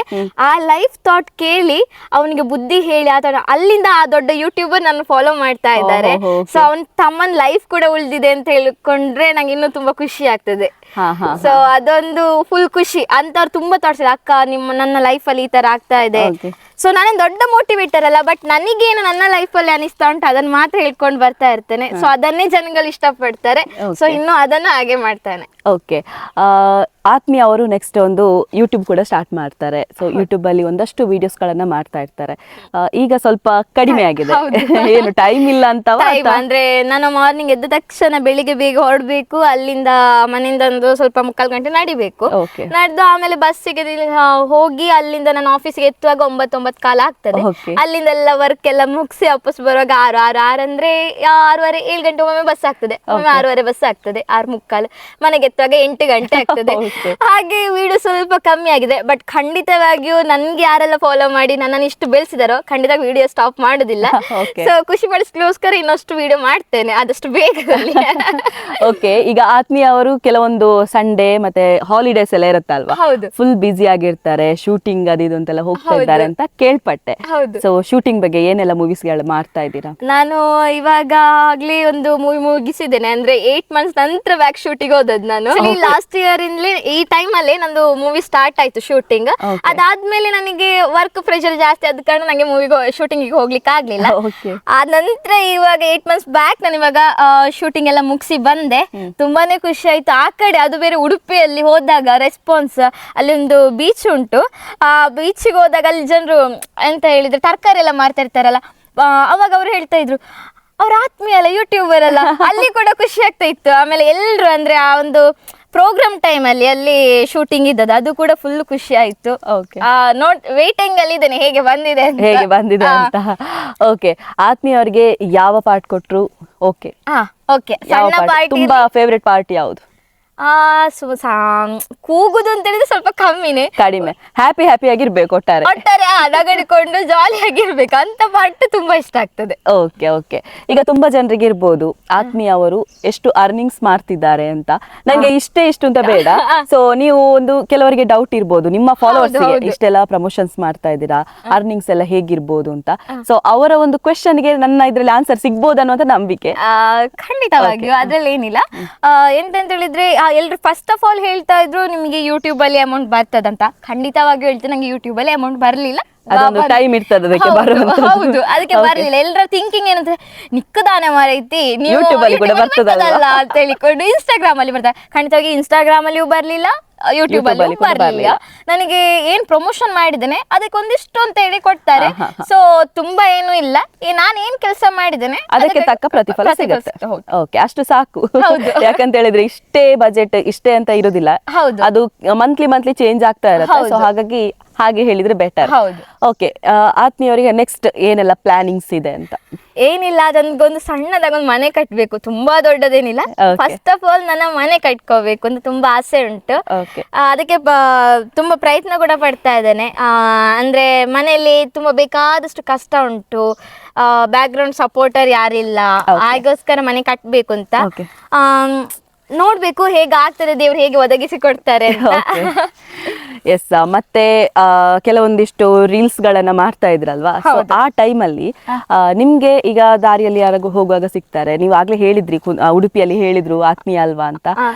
ಆ ಲೈಫ್ ಥಾಟ್ ಕೇಳಿ ಅವನಿಗೆ ಬುದ್ಧಿ ಹೇಳಿ ಅಲ್ಲಿಂದ ಆ ದೊಡ್ಡ ಯೂಟ್ಯೂಬರ್ ನನ್ನ ಫಾಲೋ ಮಾಡ್ತಾ ಇದ್ದಾರೆ. ಸೊ ಅವನ್ ತಮ್ಮನ್ ಲೈಫ್ ಕೂಡ ಉಳಿದಿದೆ ಅಂತ ಹೇಳ್ಕೊಂಡ್ರೆ ನಂಗೆ ಇನ್ನೂ ತುಂಬಾ ಖುಷಿ ಆಗ್ತದೆ. ಸೊ ಅದೊಂದು ಫುಲ್ ಖುಷಿ. ಅಂತವ್ರು ತುಂಬಾ ಥಾಟ್ಸ್, ಅಕ್ಕ ನನ್ನ ಲೈಫ್ ಅಲ್ಲಿ ಈ ತರ ಆಗ್ತಾ ಇದೆ. ಸೊ ನಾನೇನು ದೊಡ್ಡ ಮೋಟಿವೇಟರ್ ಅಲ್ಲ, ಬಟ್ ನನಗೇನು ನನ್ನ ಲೈಫಲ್ಲಿ ಅನಿಸ್ತಾ ಉಂಟು ಅದನ್ನ ಮಾತ್ರ ಹೇಳ್ಕೊಂಡು ಬರ್ತಾ ಇರ್ತೇನೆ. ಸೊ ಅದನ್ನೇ ಜನಗಳು ಇಷ್ಟಪಡ್ತಾರೆ. ಸೊ ಇನ್ನು ಅದನ್ನ ಹಾಗೆ ಮಾಡ್ತಾನೆ. ಓಕೆ, ಆತ್ಮೀಯ ಅವರು ನೆಕ್ಸ್ಟ್ ಒಂದು ಯೂಟ್ಯೂಬ್ ಕೂಡ ಸ್ಟಾರ್ಟ್ ಮಾಡ್ತಾರೆ. ಸೊ ಯೂಟ್ಯೂಬ್ ಅಲ್ಲಿ ಒಂದಷ್ಟು ವಿಡಿಯೋಸ್ ಗಳನ್ನ ಮಾಡ್ತಾ ಇರ್ತಾರೆ. ಈಗ ಸ್ವಲ್ಪ ಕಡಿಮೆ ಆಗಿದೆ, ಏನು ಟೈಮ್ ಇಲ್ಲ ಅಂತ? ಅಂದ್ರೆ ನಾನು ಮಾರ್ನಿಂಗ್ ಎದ್ದ ತಕ್ಷಣ ಬೆಳಿಗ್ಗೆ ಬೇಗ ಹೊರಡ್ಬೇಕು, ಅಲ್ಲಿಂದ ಮನೆಯಿಂದ ಒಂದು ಸ್ವಲ್ಪ 3/4 ಗಂಟೆ ನಡಿಬೇಕು. ನಡೆದು ಆಮೇಲೆ ಬಸ್ಸಿಗೆ ಹೋಗಿ ಅಲ್ಲಿಂದ ನಾನು ಆಫೀಸ್ಗೆ ಎತ್ತುವಾಗ 9 ಕಾಲ ಆಗ್ತದೆ. ಅಲ್ಲಿಂದ ಎಲ್ಲ ವರ್ಕ್ ಎಲ್ಲ ಮುಗಿಸಿ ವಾಪಸ್ ಬರುವಾಗ 6 ಅಂದ್ರೆ 6:30 7 ಗಂಟೆ ಒಮ್ಮೆ ಬಸ್ ಆಗ್ತದೆ, ಒಮ್ಮೆ 6:30 ಬಸ್ ಆಗ್ತದೆ, 6:45 ಮನೆಗೆ ಎತ್ತುವಾಗ 8 ಗಂಟೆ ಆಗ್ತದೆ. ಹಾಗೆ ವಿಡಿಯೋ ಸ್ವಲ್ಪ ಕಮ್ಮಿ ಆಗಿದೆ. ಬಟ್ ಖಂಡಿತವಾಗಿಯೂ ನನ್ಗೆ ಯಾರೆಲ್ಲ ಫಾಲೋ ಮಾಡಿ ನನ್ನನ್ನು ಇಷ್ಟು ಬೆಳೆಸಿದಾರೋ ಖಂಡಿತ ವಿಡಿಯೋ ಸ್ಟಾಪ್ ಮಾಡೋದಿಲ್ಲ. ಸೊ ಖುಷಿ ಪಡಿಸ್ಕೋಸ್ಕರ ಇನ್ನಷ್ಟು ವಿಡಿಯೋ ಮಾಡ್ತೇನೆ ಆದಷ್ಟು ಬೇಗದಲ್ಲಿ. ಓಕೆ, ಈಗ ಆತ್ಮೀಯ ಅವರು ಕೆಲವೊಂದು ಸಂಡೇ ಮತ್ತೆ ಹಾಲಿಡೇಸ್ ಎಲ್ಲ ಇರುತ್ತಲ್ವಾ, ಫುಲ್ ಬಿಸಿ ಆಗಿರ್ತಾರೆ, ಶೂಟಿಂಗ್ ಅದು ಇದು ಅಂತೆಲ್ಲ ಹೋಗ್ತಾ ಇದ್ದಾರೆ ಅಂತ ಕೇಳ್ಪಟ್ಟೆ. ಹೌದು. ಸೊ ಶೂಟಿಂಗ್ ಬಗ್ಗೆ ಏನೆಲ್ಲ ಮೂವೀಸ್ಗಳು ಮಾಡ್ತಾ ಇದ್ದೀರಾ? ನಾನು ಇವಾಗ ಆಗ್ಲೇ ಒಂದು ಮೂವಿ ಮುಗಿಸಿದ್ದೇನೆ, ಅಂದ್ರೆ 8 ಮಂತ್ಸ್ ನಂತರ ಬ್ಯಾಕ್ ಶೂಟಿಂಗ್ ಹೋದದ್ದು ನಾನು. ಲಾಸ್ಟ್ ಇಯರ್ ಇಂದಲೇ ಈ ಟೈಮ್ ಅಲ್ಲೇ ನಂದು ಮೂವಿ ಸ್ಟಾರ್ಟ್ ಆಯ್ತು ಶೂಟಿಂಗ್. ಅದಾದ್ಮೇಲೆ ನನಗೆ ವರ್ಕ್ ಪ್ರೆಷರ್ ಜಾಸ್ತಿ ಆದ ಕಾರಣ ನಂಗೆ ಮೂವಿಗೆ ಶೂಟಿಂಗ್ ಹೋಗ್ಲಿಕ್ಕೆ ಆಗ್ಲಿಲ್ಲ. ಆ ನಂತರ ಇವಾಗ 8 ಮಂತ್ಸ್ ಬ್ಯಾಕ್ ನಾನು ಇವಾಗ ಶೂಟಿಂಗ್ ಎಲ್ಲ ಮುಗಿಸಿ ಬಂದೆ. ತುಂಬಾನೇ ಖುಷಿ ಆಯ್ತು. ಆ ಕಡೆ ಅದು ಬೇರೆ ಉಡುಪಿಯಲ್ಲಿ ಹೋದಾಗ ರೆಸ್ಪಾನ್ಸ್, ಅಲ್ಲಿ ಒಂದು ಬೀಚ್ ಉಂಟು, ಆ ಬೀಚ್ಗೆ ಹೋದಾಗ ಅಲ್ಲಿ ಜನರು ಎಂತ ಹೇಳಿದ್ರೆ ತರಕಾರಿ ಎಲ್ಲ ಮಾರ್ತಾ ಇರ್ತಾರಲ್ಲ, ಅವಾಗ ಅವ್ರು ಹೇಳ್ತಾ ಇದ್ರು ಅವ್ರ ಆತ್ಮೀಯ ಅಲ್ಲ, ಯೂಟ್ಯೂಬರ್ ಅಲ್ಲ. ಅಲ್ಲಿ ಕೂಡ ಖುಷಿ ಆಗ್ತಾ ಇತ್ತು. ಆಮೇಲೆ ಎಲ್ರು ಅಂದ್ರೆ ಆ ಒಂದು ಪ್ರೋಗ್ರಾಮ್ ಟೈಮ್ ಅಲ್ಲಿ ಶೂಟಿಂಗ್ ಇದ್ದದ್ದು, ಅದು ಕೂಡ ಫುಲ್ ಖುಷಿ ಆಯ್ತು. ವೇಟಿಂಗ್ ಅಲ್ಲಿ ಇದ್ದೇನೆ ಹೇಗೆ ಬಂದಿದೆ ಅಂತ. ಓಕೆ, ಆತ್ಮೀಯ ಅವರಿಗೆ ಯಾವ ಪಾರ್ಟ್ ಕೊಟ್ರು? ಓಕೆ, ಸಣ್ಣ ಪಾರ್ಟಿ. ತುಂಬಾ ಫೇವರೇಟ್ ಪಾರ್ಟ್ ಯಾವುದು? ಕೂಗುದು ಅಂತ ಹೇಳಿದ್ರೆ ಸ್ವಲ್ಪ ಕಡಿಮೆ ಹ್ಯಾಪಿ ಆಗಿರ್ಬೇಕು ಒಟ್ಟಾರೆ ನಗಡಿಕೊಂಡು ಜಾಲಿ ಆಗಿರ್ಬೇಕು ಅಂತ ಪಾರ್ಟ್ ತುಂಬಾ ಇಷ್ಟ ಆಗ್ತದೆ. ಓಕೆ, ಈಗ ತುಂಬಾ ಜನರಿಗೆ ಇರ್ಬೋದು ಆತ್ಮೀಯ ಅವರು ಎಷ್ಟು ಅರ್ನಿಂಗ್ಸ್ ಮಾಡ್ತಿದ್ದಾರೆ ಅಂತ. ನಂಗೆ ಇಷ್ಟು ಅಂತ ಬೇಡ. ಸೊ ನೀವು ಒಂದು ಕೆಲವರಿಗೆ ಡೌಟ್ ಇರ್ಬೋದು, ನಿಮ್ಮ ಫಾಲೋವರ್ಸ್ ಇಷ್ಟೆಲ್ಲ ಪ್ರಮೋಷನ್ಸ್ ಮಾಡ್ತಾ ಇದ್ದೀರಾ, ಅರ್ನಿಂಗ್ಸ್ ಎಲ್ಲ ಹೇಗಿರ್ಬೋದು ಅಂತ. ಸೊ ಅವರ ಒಂದು ಕ್ವೆಶನ್ ಗೆ ನನ್ನ ಇದ್ರಲ್ಲಿ ಆನ್ಸರ್ ಸಿಗ್ಬೋದು ಅನ್ನುವಂತ ನಂಬಿಕೆ. ಖಂಡಿತವಾಗಿಯೂ ಅದ್ರಲ್ಲಿ ಏನಿಲ್ಲ. ಎಂತ ಹೇಳಿದ್ರೆ ಎಲ್ರು ಫಸ್ಟ್ ಆಫ್ ಆಲ್ ಹೇಳ್ತಾ ಇದ್ರು ನಿಮಗೆ ಯೂಟ್ಯೂಬ್ ಅಲ್ಲಿ ಅಮೌಂಟ್ ಬರ್ತದಂತ. ಖಂಡಿತವಾಗಿ ಹೇಳ್ತೀನಿ, ನಂಗೆ ಯೂಟ್ಯೂಬ್ ಅಲ್ಲಿ ಅಮೌಂಟ್ ಬರಲಿಲ್ಲ. ಟೈಮ್ ಇರ್ತದೆ ಅದಕ್ಕೆ. ಹೌದು, ಅದಕ್ಕೆ ಬರ್ಲಿಲ್ಲ. ಎಲ್ಲರ ಥಿಂಕಿಂಗ್ ಏನಂದ್ರೆ ನಿಕ್ಕದಾನೆ ಮಾರೈತಿ ನೀವು ಯೂಟ್ಯೂಬ್ ಅಲ್ಲಿ ಕೂಡ ಬರ್ತದಲ್ಲ ಅಂತ ಹೇಳಿಕೊಂಡು ಇನ್ಸ್ಟಾಗ್ರಾಮ್ ಅಲ್ಲಿ ಬರ್ತಾರೆ. ಖಂಡಿತವಾಗಿ ಇನ್ಸ್ಟಾಗ್ರಾಮ್ ಅಲ್ಲಿಯೂ ಬರ್ಲಿಲ್ಲ, ಯೂಟ್ಯೂಬ್ ಅಲ್ಲಿ ಬರ್ಲಿಲ್ಲ. ನನಗೆ ಏನ್ ಪ್ರಮೋಷನ್ ಮಾಡಿದ್ದೇನೆ ಅದಕ್ಕೆ ಒಂದಿಷ್ಟು ಅಂತ ಹೇಳಿ ಕೊಡ್ತಾರೆ. ಸೊ ತುಂಬಾ ಏನು ಇಲ್ಲ, ನಾನು ಏನ್ ಕೆಲಸ ಮಾಡಿದ್ದೇನೆ ಅದಕ್ಕೆ ತಕ್ಕ ಪ್ರತಿಫಲ ಸಿಗುತ್ತೆ. ಓಕೆ, ಅಷ್ಟು ಸಾಕು. ಯಾಕಂತ ಹೇಳಿದ್ರೆ ಇಷ್ಟೇ ಬಜೆಟ್ ಇಷ್ಟೇ ಅಂತ ಇರುದಿಲ್ಲ, ಅದು ಮಂತ್ಲಿ ಚೇಂಜ್ ಆಗ್ತಾ ಇರುತ್ತೆ. ಸೊ ಹಾಗಾಗಿ ಹಾಗೆ ಹೇಳಿದ್ರೆ ಬೆಟರ್. ಓಕೆ, ಆತ್ಮೀಯವರಿಗೆ ನೆಕ್ಸ್ಟ್ ಏನೆಲ್ಲ ಪ್ಲಾನಿಂಗ್ಸ್ ಇದೆ ಅಂತ? ಏನಿಲ್ಲ, ಅದೊಂದು ಸಣ್ಣದಾಗ ಒಂದು ಮನೆ ಕಟ್ಟಬೇಕು, ತುಂಬಾ ದೊಡ್ಡದೇನಿಲ್ಲ. ಫಸ್ಟ್ ಆಫ್ ಆಲ್ ನನ್ನ ಮನೆ ಕಟ್ಕೋಬೇಕು ಅಂತ ತುಂಬಾ ಆಸೆ ಉಂಟು. ಅದಕ್ಕೆ ತುಂಬಾ ಪ್ರಯತ್ನ ಕೂಡ ಪಡ್ತಾ ಇದ್ದೇನೆ. ಅಂದ್ರೆ ಮನೆಯಲ್ಲಿ ತುಂಬಾ ಬೇಕಾದಷ್ಟು ಕಷ್ಟ ಉಂಟು, ಬ್ಯಾಕ್ ಗ್ರೌಂಡ್ ಸಪೋರ್ಟರ್ ಯಾರಿಲ್ಲ, ಹಾಗೋಸ್ಕರ ಮನೆ ಕಟ್ಟಬೇಕು ಅಂತ. ನೋಡ್ಬೇಕು ಹೇಗಾಗ್ತದೆ, ದೇವ್ರು ಹೇಗೆ ಒದಗಿಸಿ ಕೊಡ್ತಾರೆ ಅಂತ. ಎಸ್, ಮತ್ತೆ ಕೆಲವೊಂದಿಷ್ಟು ರೀಲ್ಸ್ ಗಳನ್ನ ಮಾಡ್ತಾ ಇದ್ರಲ್ವಾ, ಆ ಟೈಮಲ್ಲಿ ನಿಮ್ಗೆ ಈಗ ದಾರಿಯಲ್ಲಿ ಯಾರಿಗೂ ಹೋಗುವಾಗ ಸಿಗ್ತಾರೆ, ನೀವು ಆಗ್ಲೇ ಹೇಳಿದ್ರಿ ಉಡುಪಿಯಲ್ಲಿ ಹೇಳಿದ್ರು ಆತ್ಮೀಯ ಅಲ್ವಾ ಅಂತ.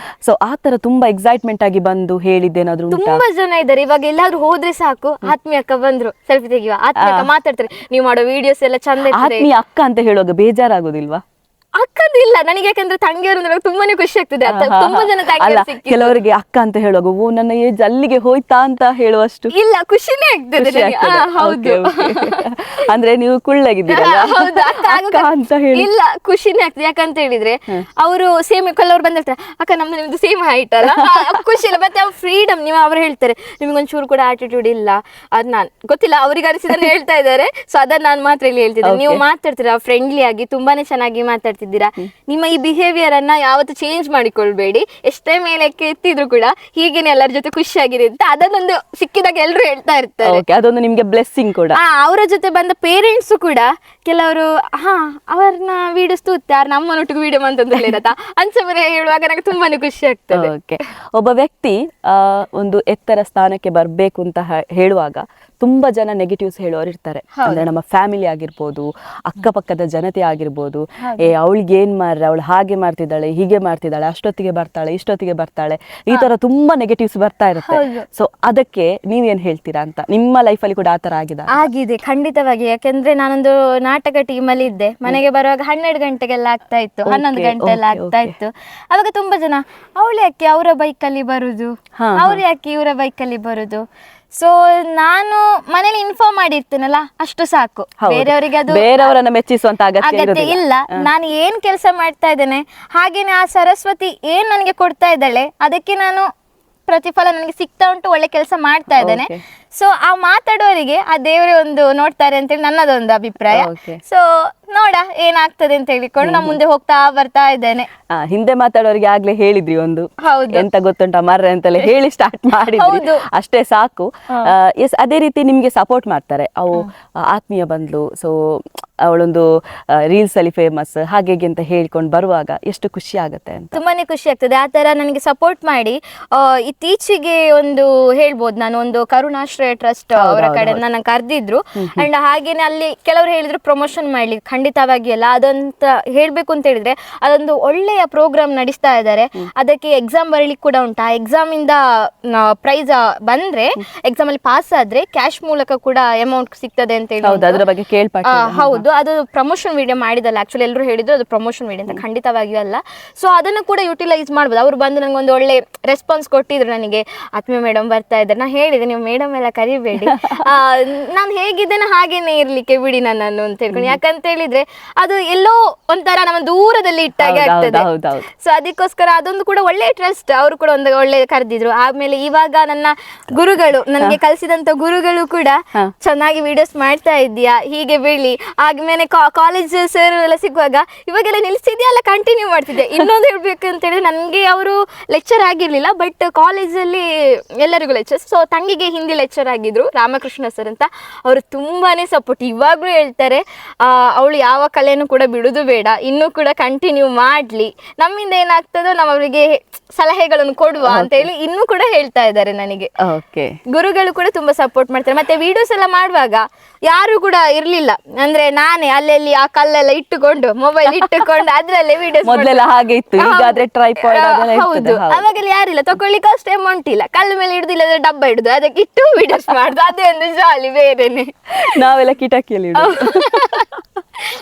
ಸೊ ಆ ತರ ತುಂಬಾ ಎಕ್ಸೈಟ್ಮೆಂಟ್ ಆಗಿ ಬಂದು ಹೇಳಿದ್ದೇನಾದ್ರು? ತುಂಬಾ ಜನ ಇದ್ದಾರೆ. ಇವಾಗ ಎಲ್ಲಾದ್ರೂ ಹೋದ್ರೆ ಸಾಕು, ಆತ್ಮೀಯ ಅಕ್ಕ ಬಂದ್ರು ಸೆಲ್ಫಿ ತೆಗಿಯುವ, ಆತ್ಮೀಯ ಅಕ್ಕ ಮಾತಾಡ್ತಾರೆ, ನೀವು ಮಾಡೋ ವಿಡಿಯೋಸ್ ಎಲ್ಲ ಚಂದ. ಆತ್ಮೀಯ ಅಕ್ಕ ಅಂತ ಹೇಳುವಾಗ ಬೇಜಾರಾಗೋದಿಲ್ವಾ? ಅಕ್ಕದಿಲ್ಲ ನನಗೆ, ಯಾಕಂದ್ರೆ ತಂಗಿಯವರು ಅಂದ್ರೆ ತುಂಬಾನೇ ಖುಷಿ ಆಗ್ತದೆ. ತುಂಬಾ ಜನ ಕೆಲವರಿಗೆ ಅಕ್ಕ ಅಂತ ಹೇಳುವಾಗ ಓ ನನ್ನ ಏಜ್ ಅಲ್ಲಿಗೆ ಹೋಯ್ತಾ ಅಂತ ಹೇಳುವಷ್ಟು ಇಲ್ಲ, ಖುಷಿನೇ ಆಗ್ತದೆ. ಹೌದು, ಅಂದ್ರೆ ನೀವು ಕುಳ್ಳಗಿದ್ದೀರಾ ಅಂತ ಹೇಳಿ ಇಲ್ಲ, ಖುಷಿನೇ ಆಗ್ತದೆ. ಯಾಕಂತ ಹೇಳಿದ್ರೆ ಅವರು ಸೇಮ್ ಕೆಲವರು ಬಂದಿರ್ತಾರೆ, ಅಕ್ಕ ನಮ್ದು ನಿಮ್ದು ಸೇಮ್ ಹೈಟ್ ಅಲ್ಲ, ಖುಷಿ ಇಲ್ಲ. ಮತ್ತೆ ಅವ್ರ ಫ್ರೀಡಮ್, ನೀವು ಅವ್ರು ಹೇಳ್ತಾರೆ ನಿಮ್ಗೊಂಚೂರು ಕೂಡ ಆಟಿಟ್ಯೂಡ್ ಇಲ್ಲ, ಅದ್ ನಾನ್ ಗೊತ್ತಿಲ್ಲ ಅವ್ರಿಗೆ ಅನಿಸಿದನ್ನು ಹೇಳ್ತಾ ಇದ್ದಾರೆ. ಸೊ ಅದನ್ನ ನಾನು ಮಾತ್ರ ಇಲ್ಲಿ ಹೇಳ್ತಿದ್ದೆ. ನೀವು ಮಾತಾಡ್ತೀರಾ ಫ್ರೆಂಡ್ಲಿ ಆಗಿ, ತುಂಬಾನೇ ಚೆನ್ನಾಗಿ ಮಾತಾಡ್ತೀರಾ. ನಿಮ್ಮ ಈ ಬಿಹೇವಿಯರ್ ಅನ್ನ ಯಾವತ್ತು ಚೇಂಜ್ ಮಾಡಿಕೊಳ್ಬೇಡಿ, ಎಷ್ಟೇ ಮೇಲೆ ಎತ್ತಿದ್ರು ಕೂಡ ಹೀಗೇನೆ ಎಲ್ಲರ ಜೊತೆ ಖುಷಿಯಾಗಿದೆ ಅಂತ ಅದನ್ನೊಂದು ಸಿಕ್ಕಿದಾಗ ಎಲ್ಲರೂ ಹೇಳ್ತಾ ಇರ್ತಾರೆ. ಅದೊಂದು ನಿಮ್ಗೆ ಬ್ಲೆಸ್ಸಿಂಗ್ ಕೂಡ. ಅವರ ಜೊತೆ ಬಂದ ಪೇರೆಂಟ್ಸ್ ಕೂಡ ಕೆಲವರು ಅವ್ರನ್ನ ವಿಡಿಯೋಸ್ ತೂತ್ತಾರೆ, ನಮ್ಮನೊಟ್ಟಿಗೆ ವಿಡಿಯೋ ಅಂತಂದ್ರಲ್ಲ ಅನ್ಸಮರೆ ಹೇಳುವಾಗ ನನಗೆ ತುಂಬಾನೇ ಖುಷಿ ಆಗ್ತದೆ. ಒಬ್ಬ ವ್ಯಕ್ತಿ ಒಂದು ಎತ್ತರ ಸ್ಥಾನಕ್ಕೆ ಬರ್ಬೇಕು ಅಂತ ಹೇಳುವಾಗ ತುಂಬಾ ಜನ ನೆಗೆಟಿವ್ಸ್ ಹೇಳೋರು ಇರ್ತಾರೆ. ಅಂದ್ರೆ ನಮ್ಮ ಫ್ಯಾಮಿಲಿ ಆಗಿರ್ಬೋದು, ಅಕ್ಕಪಕ್ಕದ ಜನತೆ ಆಗಿರ್ಬೋದು, ಅವಳಿಗೆ ಏನ್ ಮಾರ್ರೆ, ಅವಳು ಹಾಗೆ ಮಾಡ್ತಿದ್ದಾಳೆ, ಹೀಗೆ ಮಾಡ್ತಿದ್ದಾಳೆ, ಅಷ್ಟೊತ್ತಿಗೆ ಬರ್ತಾಳೆ, ಇಷ್ಟೊತ್ತಿಗೆ ಬರ್ತಾಳೆ, ಈ ತರ ತುಂಬಾ ನೆಗೆಟಿವ್ಸ್ ಬರ್ತಾ ಇರುತ್ತೆ. ಸೊ ಅದಕ್ಕೆ ನೀವೇನ್ ಹೇಳ್ತೀರಾ ಅಂತ? ನಿಮ್ಮ ಲೈಫ್ ಅಲ್ಲಿ ಕೂಡ ಆತರ ಆಗಿದೆ? ಖಂಡಿತವಾಗಿ. ಯಾಕಂದ್ರೆ ನಾನೊಂದು ನಾಟಕ ಟೀಮ್ ಅಲ್ಲಿ ಇದ್ದೆ. ಮನೆಗೆ ಬರುವಾಗ 12 ಗಂಟೆಗೆಲ್ಲ ಆಗ್ತಾ ಇತ್ತು, 11 ಗಂಟೆ ಎಲ್ಲ ಆಗ್ತಾ ಇತ್ತು. ಅವಾಗ ತುಂಬಾ ಜನ ಅವಳು ಯಾಕೆ ಅವರ ಬೈಕ್ ಅಲ್ಲಿ ಬರುದು, ಅವ್ರು ಯಾಕೆ ಇವರ ಬೈಕ್ ಅಲ್ಲಿ ಬರುದು. ಸೊ ನಾನು ಮನೇಲಿ ಇನ್ಫಾರ್ಮ್ ಮಾಡಿರ್ತೇನಲ್ಲ, ಅಷ್ಟು ಸಾಕು. ಬೇರೆಯವರಿಗೆ ಅದು ಬೇರೆಯವರನ್ನ ಮೆಚ್ಚಿಸುವಂತ ಅಗತ್ಯ ಇಲ್ಲ. ನಾನು ಏನ್ ಕೆಲಸ ಮಾಡ್ತಾ ಇದ್ದೇನೆ ಹಾಗೇನೆ ಆ ಸರಸ್ವತಿ ಏನ್ ನನಗೆ ಕೊಡ್ತಾ ಇದ್ದಾಳೆ ಅದಕ್ಕೆ ನಾನು ಪ್ರತಿಫಲ ನನಗೆ ಸಿಗ್ತಾ ಉಂಟು, ಒಳ್ಳೆ ಕೆಲಸ ಮಾಡ್ತಾ ಇದ್ದೇನೆ. ಸೊ ಆ ಮಾತಾಡೋರಿಗೆ ಆ ದೇವರೇ ಒಂದು ನೋಡ್ತಾರೆ ಅಂತೇಳಿ ನನ್ನದೊಂದು ಅಭಿಪ್ರಾಯ. ಸೊ ನೋಡ ಏನಾಗ್ತದೆ ಅಂತ ಹೇಳಿಕೊಂಡು ನಾ ಮುಂದೆ ಹೋಗ್ತಾ ಬರ್ತಾ ಇದ್ದೇನೆ. ಹಿಂದೆ ಮಾತಾಡೋರಿಗೆ ಆಗ್ಲೇ ಹೇಳಿದ್ರಿ ಒಂದು ಹೌದು. ಎಂತ ಗೊತ್ತುಂಟ ಮರ್ರೆ ಅಂತೆಲ್ಲ ಹೇಳಿ ಸ್ಟಾರ್ಟ್ ಮಾಡಿದ್ರಿ, ಹೌದು. ಅಷ್ಟೇ ಸಾಕು. ಎಸ್, ಅದೇ ರೀತಿ ನಿಮ್ಗೆ ಸಪೋರ್ಟ್ ಮಾಡ್ತಾರೆ. ಅವು ಆತ್ಮೀಯ ಬಂದ್ಲು, ಸೊ ಅವಳೊಂದು ರೀಲ್ಸ್ ಅಲ್ಲಿ ಫೇಮಸ್ ಹಾಗೆ ಅಂತ ಹೇಳ್ಕೊಂಡು ಬರುವಾಗ ಎಷ್ಟು ಖುಷಿ ಆಗುತ್ತೆ ಅಂತ. ತುಂಬಾನೇ ಖುಷಿ ಆಗ್ತದೆ ಆ ತರ ನನಗೆ ಸಪೋರ್ಟ್ ಮಾಡಿ. ಇತ್ತೀಚೆಗೆ ಒಂದು ಹೇಳ್ಬೋದು, ನಾನು ಒಂದು ಕರುಣಾಶ್ರಯ ಟ್ರಸ್ಟ್ ಅವರ ಕಡೆ ನನ್ನ ಕರೆದಿದ್ರು. ಅಂಡ್ ಹಾಗೇನೆ ಅಲ್ಲಿ ಕೆಲವರು ಹೇಳಿದ್ರು ಪ್ರಮೋಷನ್ ಮಾಡ್ಲಿಕ್ಕೆ, ಖಂಡಿತವಾಗಿ ಅಲ್ಲ. ಅದಂತ ಹೇಳ್ಬೇಕು ಅಂತ ಹೇಳಿದ್ರೆ ಅದೊಂದು ಒಳ್ಳೆಯ ಪ್ರೋಗ್ರಾಮ್ ನಡೆಸ್ತಾ ಇದ್ದಾರೆ. ಅದಕ್ಕೆ ಎಕ್ಸಾಮ್ ಬರೀಲಿಕ್ಕೆ ಕೂಡ ಉಂಟು. ಆ ಎಕ್ಸಾಮ್ ಇಂದ ಪ್ರೈಸ್ ಬಂದ್ರೆ, ಎಕ್ಸಾಮ್ ಅಲ್ಲಿ ಪಾಸ್ ಆದ್ರೆ ಕ್ಯಾಶ್ ಮೂಲಕ ಕೂಡ ಅಮೌಂಟ್ ಸಿಗ್ತದೆ ಅಂತ ಹೇಳಿ ಅದ್ರ ಬಗ್ಗೆ ಕೇಳ್ಪಟ್ಟೆ. ಹೌದು, ಅದು ಪ್ರಮೋಷನ್ ವಿಡಿಯೋ ಮಾಡಿದಲ್ಲ. ಆಕ್ಚುಲಿ ಎಲ್ಲರೂ ಹೇಳಿದ್ರು ಅದು ಪ್ರಮೋಷನ್ ವಿಡಿಯೋ ಅಂತ, ಖಂಡಿತವಾಗಿಯೂ ಅಲ್ಲ. ಸೊ ಅದನ್ನು ಕೂಡ ಯುಟಿಲೈಸ್ ಮಾಡ್ಬೋದು. ಅವ್ರು ಬಂದು ನನಗೆ ಒಂದು ಒಳ್ಳೆ ರೆಸ್ಪಾನ್ಸ್ ಕೊಟ್ಟಿದ್ರು. ನನಗೆ ಆತ್ಮೀಯ ಮೇಡಮ್ ಬರ್ತಾ ಇದ್ದಾರೆ. ನಾ ಹೇಳಿದೆ, ನೀವು ಮೇಡಮ್ ಎಲ್ಲ ಕರಿಬೇಡಿ, ನಾನು ಹೇಗಿದ್ದೇನೆ ಹಾಗೇನೆ ಇರ್ಲಿಕ್ಕೆ ಬಿಡಿ ನನ್ನನ್ನು ಅಂತ ಹೇಳ್ಕೊಂಡು. ಯಾಕಂತ ಹೇಳಿದ್ರೆ ಅದು ಎಲ್ಲೋ ಒಂಥರ ನಮ್ಮ ದೂರದಲ್ಲಿ ಇಟ್ಟಾಗೆ ಆಗ್ತದೆ. ಸೊ ಅದಕ್ಕೋಸ್ಕರ ಅದೊಂದು ಕೂಡ ಒಳ್ಳೆ ಟ್ರಸ್ಟ್. ಅವರು ಕೂಡ ಒಂದು ಒಳ್ಳೆ ಕರೆದಿದ್ರು. ಆಮೇಲೆ ಇವಾಗ ನನ್ನ ಗುರುಗಳು, ನನಗೆ ಕಲಿಸಿದಂತ ಗುರುಗಳು ಕೂಡ ಚೆನ್ನಾಗಿ ವಿಡಿಯೋಸ್ ಮಾಡ್ತಾ ಇದ್ದೀಯಾ, ಹೀಗೆ ಬೆಳಿ. ಆದ್ಮೇಲೆ ಕಾಲೇಜ್ ಸರ್ ಎಲ್ಲ ಸಿಗುವಾಗ ಇವಾಗೆಲ್ಲ ನಿಲ್ಸಿದ್ಯಾ ಅಲ್ಲ ಕಂಟಿನ್ಯೂ ಮಾಡ್ತಿದ್ದೆ. ಇನ್ನೊಂದು ಹೇಳ್ಬೇಕು ಅಂತ ಹೇಳಿದ್ರೆ, ನನಗೆ ಅವರು ಲೆಕ್ಚರ್ ಆಗಿರ್ಲಿಲ್ಲ, ಬಟ್ ಕಾಲೇಜಲ್ಲಿ ಎಲ್ಲರಿಗೂ ಲೆಕ್ಚರ್. ಸೊ ತಂಗಿಗೆ ಹಿಂದಿ ಲೆಕ್ಚರ್ ಆಗಿದ್ರು, ರಾಮಕೃಷ್ಣ ಸರ್ ಅಂತ. ಅವರು ತುಂಬಾನೇ ಸಪೋರ್ಟ್. ಇವಾಗಲೂ ಹೇಳ್ತಾರೆ ಅವಳು ಯಾವ ಕಲೆನೂ ಕೂಡ ಬಿಡುದು ಬೇಡ, ಇನ್ನೂ ಕೂಡ ಕಂಟಿನ್ಯೂ ಮಾಡ್ಲಿ, ನಮ್ಮಿಂದ ಏನಾಗ್ತದೋ ನಾವು ಅವರಿಗೆ ಸಲಹೆಗಳನ್ನು ಕೊಡುವ ಅಂತ ಹೇಳಿ ಇನ್ನೂ ಕೂಡ ಹೇಳ್ತಾ ಇದ್ದಾರೆ ನನಗೆ. ಗುರುಗಳು ಕೂಡ ತುಂಬಾ ಸಪೋರ್ಟ್ ಮಾಡ್ತಾರೆ. ಮತ್ತೆ ವಿಡಿಯೋಸ್ ಎಲ್ಲ ಮಾಡುವಾಗ ಯಾರು ಕೂಡ ಇರ್ಲಿಲ್ಲ, ಅಂದ್ರೆ ನಾನೇ ಅಲ್ಲೆಲ್ಲಿ ಆ ಕಲ್ಲೆಲ್ಲ ಇಟ್ಟುಕೊಂಡು ಮೊಬೈಲ್ ಇಟ್ಟುಕೊಂಡು ಅದ್ರಲ್ಲೇ ವಿಡಿಯೋಸ್. ಮೊದಲೆಲ್ಲ ಹಾಗೆ ಇತ್ತು, ಈಗಾದ್ರೆ ಟ್ರೈಪಾಡ್ ಅದೆಲ್ಲ ಹೌದು. ಅವಾಗೆಲ್ಲ ಯಾರಿಲ್ಲ, ತಕೊಳ್ಳಿಕ್ಕೆ ಅಷ್ಟೇ ಅಮೌಂಟ್ ಇಲ್ಲ, ಕಲ್ಲ ಮೇಲೆ ಹಿಡಿದು ಇಲ್ಲ ಡಬ್ಬ ಹಿಡಿದು ಅದಕ್ಕೆ ಇಟ್ಟು ವಿಡಿಯೋಸ್ ಮಾಡುದು, ಅದೇ ಒಂದು ಜಾಲಿ ಬೇರೆನೆ. ನಾವೆಲ್ಲ ಕಿಟಕಿಯಲ್ಲಿ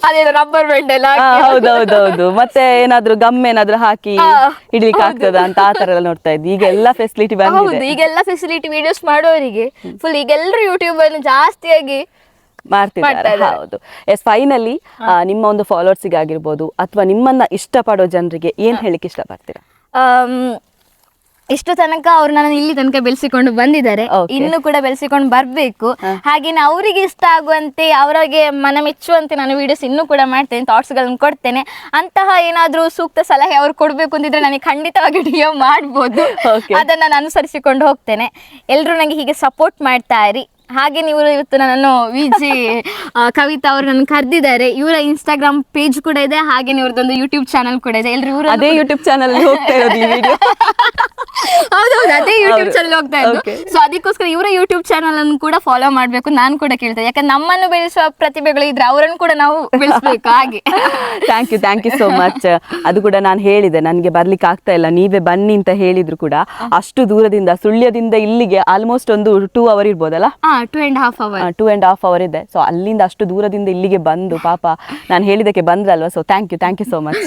ಅದೇನೋ ರಬ್ಬರ್ ಬ್ಯಾಂಡ್ ಎಲ್ಲ ಹೌದೌದೌದು, ಮತ್ತೆ ಏನಾದ್ರು ಗಮ್ ಏನಾದ್ರು ಹಾಕಿ ಹಿಡಿಲಿಕ್ಕೆ ಆಗ್ತದ ಅಂತ ಆ ತರ ಎಲ್ಲ ನೋಡ್ತಾ ಇದ್ವಿ. ಈಗ ಎಲ್ಲ ಫೆಸಿಲಿಟಿ ಬಂದಿದೆ. ಈಗೆಲ್ಲ ಫೆಸಿಲಿಟಿ ವಿಡಿಯೋಸ್ ಮಾಡೋರಿಗೆ ಫುಲ್ ಈಗೆಲ್ಲರೂ ಯೂಟ್ಯೂಬ್ ಅನ್ನು ಜಾಸ್ತಿಯಾಗಿ ಮಾಡ್ತಿದ್ದಾರೆ. ಹೌದು. ಎಸ್, ಫೈನಲಿ ನಿಮ್ಮ ಒಂದು ಫಾಲೋವರ್ಸಿಗೆ ಆಗಿರ್ಬೋದು ಅಥವಾ ನಿಮ್ಮನ್ನ ಇಷ್ಟಪಡೋ ಜನರಿಗೆ ಏನ್ ಹೇಳಿಕ್ಕೆ ಇಷ್ಟಪಡ್ತೀರಾ? ಇಷ್ಟು ತನಕ ಅವ್ರು ನನ್ನ ಇಲ್ಲಿ ತನಕ ಬೆಳೆಸಿಕೊಂಡು ಬಂದಿದ್ದಾರೆ, ಇನ್ನು ಕೂಡ ಬೆಳೆಸಿಕೊಂಡು ಬರ್ಬೇಕು. ಹಾಗೇನೆ ಅವರಿಗೆ ಇಷ್ಟ ಆಗುವಂತೆ, ಅವರಿಗೆ ಮನ ಮೆಚ್ಚುವಂತೆ ನಾನು ವಿಡಿಯೋಸ್ ಇನ್ನೂ ಕೂಡ ಮಾಡ್ತೇನೆ, ಥಾಟ್ಸ್ ಗಳನ್ನ ಕೊಡ್ತೇನೆ. ಅಂತಹ ಏನಾದ್ರೂ ಸೂಕ್ತ ಸಲಹೆ ಅವ್ರು ಕೊಡ್ಬೇಕು ಅಂತಿದ್ರೆ ನನಗೆ ಖಂಡಿತವಾಗಿ ಡಿಎಂ ಮಾಡ್ಬೋದು. ಅದನ್ನ ನಾನು ಅನುಸರಿಸಿಕೊಂಡು ಹೋಗ್ತೇನೆ. ಎಲ್ರು ನಂಗೆ ಹೀಗೆ ಸಪೋರ್ಟ್ ಮಾಡ್ತಾ ಇರಿ. ಹಾಗೆ ನೀವು ಇವತ್ತು ನನ್ನನ್ನು ವಿಜಿ ಕವಿತಾ ಅವರು ನನ್ನ ಕರೆದಿದ್ದಾರೆ. ಇವರ ಇನ್ಸ್ಟಾಗ್ರಾಮ್ ಪೇಜ್ ಕೂಡ ಇದೆ, ಹಾಗೆ ಇವ್ರದೊಂದು ಯೂಟ್ಯೂಬ್ ಚಾನಲ್ ಕೂಡ ಇದೆ. ಎಲ್ರು ಇವರು ಅದೇ ಯೂಟ್ಯೂಬ್ ಚಾನಲ್ ಹೋಗ್ತಾ ಇರೋದು ಈ ವಿಡಿಯೋ. ಹೌದೌದು, ಅದೇ ಯೂಟ್ಯೂಬ್ ಚಾನಲ್ ಹೋಗ್ತಾ ಇದ್ದು. ಸೊ ಅದಕ್ಕೋಸ್ಕರ ಇವರ ಯೂಟ್ಯೂಬ್ ಚಾನಲ್ ಅನ್ನು ಕೂಡ ಫಾಲೋ ಮಾಡ್ಬೇಕು ನಾನು ಕೂಡ ಕೇಳ್ತೇನೆ. ಯಾಕಂದ್ರೆ ನಮ್ಮನ್ನು ಬೆಳೆಸುವ ಪ್ರತಿಭೆಗಳು ಇದ್ರೆ ಅವರನ್ನು ಕೂಡ ನಾವು ಬೆಳೆಸಬೇಕು. ಹಾಗೆ ಥ್ಯಾಂಕ್ ಯು ಸೋ ಮಚ್. ಅದು ಕೂಡ ನಾನು ಹೇಳಿದೆ, ನನಗೆ ಬರ್ಲಿಕ್ಕೆ ಆಗ್ತಾ ಇಲ್ಲ, ನೀವೇ ಬನ್ನಿ ಅಂತ ಹೇಳಿದ್ರು ಕೂಡ ಅಷ್ಟು ದೂರದಿಂದ ಸುಳ್ಯದಿಂದ ಇಲ್ಲಿಗೆ ಆಲ್ಮೋಸ್ಟ್ ಒಂದು 2 hour ಇರ್ಬೋದಲ್ಲ? 2.5 hour ಇದೆ. ಸೊ ಅಲ್ಲಿಂದ ಅಷ್ಟು ದೂರದಿಂದ ಇಲ್ಲಿಗೆ ಬಂದು ಪಾಪ ನಾನು ಹೇಳಿದಕ್ಕೆ ಬಂದ್ರಲ್ವಾ. So thank you so much.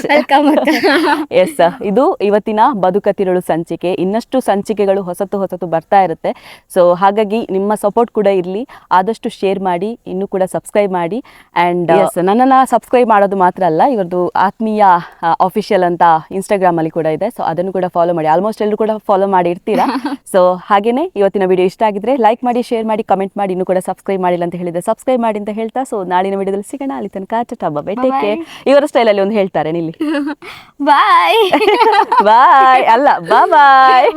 Yes, ಇದು ಇವತ್ತಿನ ಬದುಕತಿರಳು ಸಂಚಿಕೆ. ಇನ್ನಷ್ಟು ಸಂಚಿಕೆಗಳು ಹೊಸತು ಬರ್ತಾ ಇರುತ್ತೆ. ಸೊ ಹಾಗಾಗಿ ನಿಮ್ಮ ಸಪೋರ್ಟ್ ಕೂಡ ಇರಲಿ. ಆದಷ್ಟು ಶೇರ್ ಮಾಡಿ, ಇನ್ನೂ ಕೂಡ ಸಬ್ಸ್ಕ್ರೈಬ್ ಮಾಡಿ. ಆ್ಯಂಡ್ ನನ್ನನ್ನು ಸಬ್ಸ್ಕ್ರೈಬ್ ಮಾಡೋದು ಮಾತ್ರ ಅಲ್ಲ, ಇವರದು ಆತ್ಮೀಯ ಅಫಿಷಿಯಲ್ ಅಂತ ಇನ್ಸ್ಟಾಗ್ರಾಮ್ ಅಲ್ಲಿ ಕೂಡ ಇದೆ. ಸೊ ಅದನ್ನು ಕೂಡ ಫಾಲೋ ಮಾಡಿ. ಆಲ್ಮೋಸ್ಟ್ ಎಲ್ಲರೂ ಕೂಡ ಫಾಲೋ ಮಾಡಿ ಇರ್ತೀರಾ. ಸೊ ಹಾಗೇನೆ ಇವತ್ತಿನ ವಿಡಿಯೋ ಇಷ್ಟ ಆಗಿದ್ರೆ ಲೈಕ್ ಮಾಡಿ, ಶೇರ್ ಮಾಡಿ, ಕಮೆಂಟ್ ಮಾಡಿ. ಇನ್ನೂ ಕೂಡ ಸಬ್ಸ್ಕ್ರೈಬ್ ಮಾಡಿಲ್ಲ ಅಂತ ಹೇಳಿದ್ರೆ ಸಬ್ಸ್ಕ್ರೈಬ್ ಮಾಡಿ ಅಂತ ಹೇಳ್ತಾ, ಸೊ ನಾಳಿನ ವಿಡಿಯೋದಲ್ಲಿ ಸಿಗೋಣ. ಅಲ್ಲಿ ತನಕ ಟಾಟಾ ಬೈ ಟೇಕ್ ಕೇರ್. ಇವರ ಸ್ಟೈಲಲ್ಲಿ ಒಂದು ಹೇಳ್ತಾರೆ ನಿಲ್ಲಿ, ಬಾಯ್. ಬಾಯ್ ಅಲ್ಲ, ಬಾಯ್.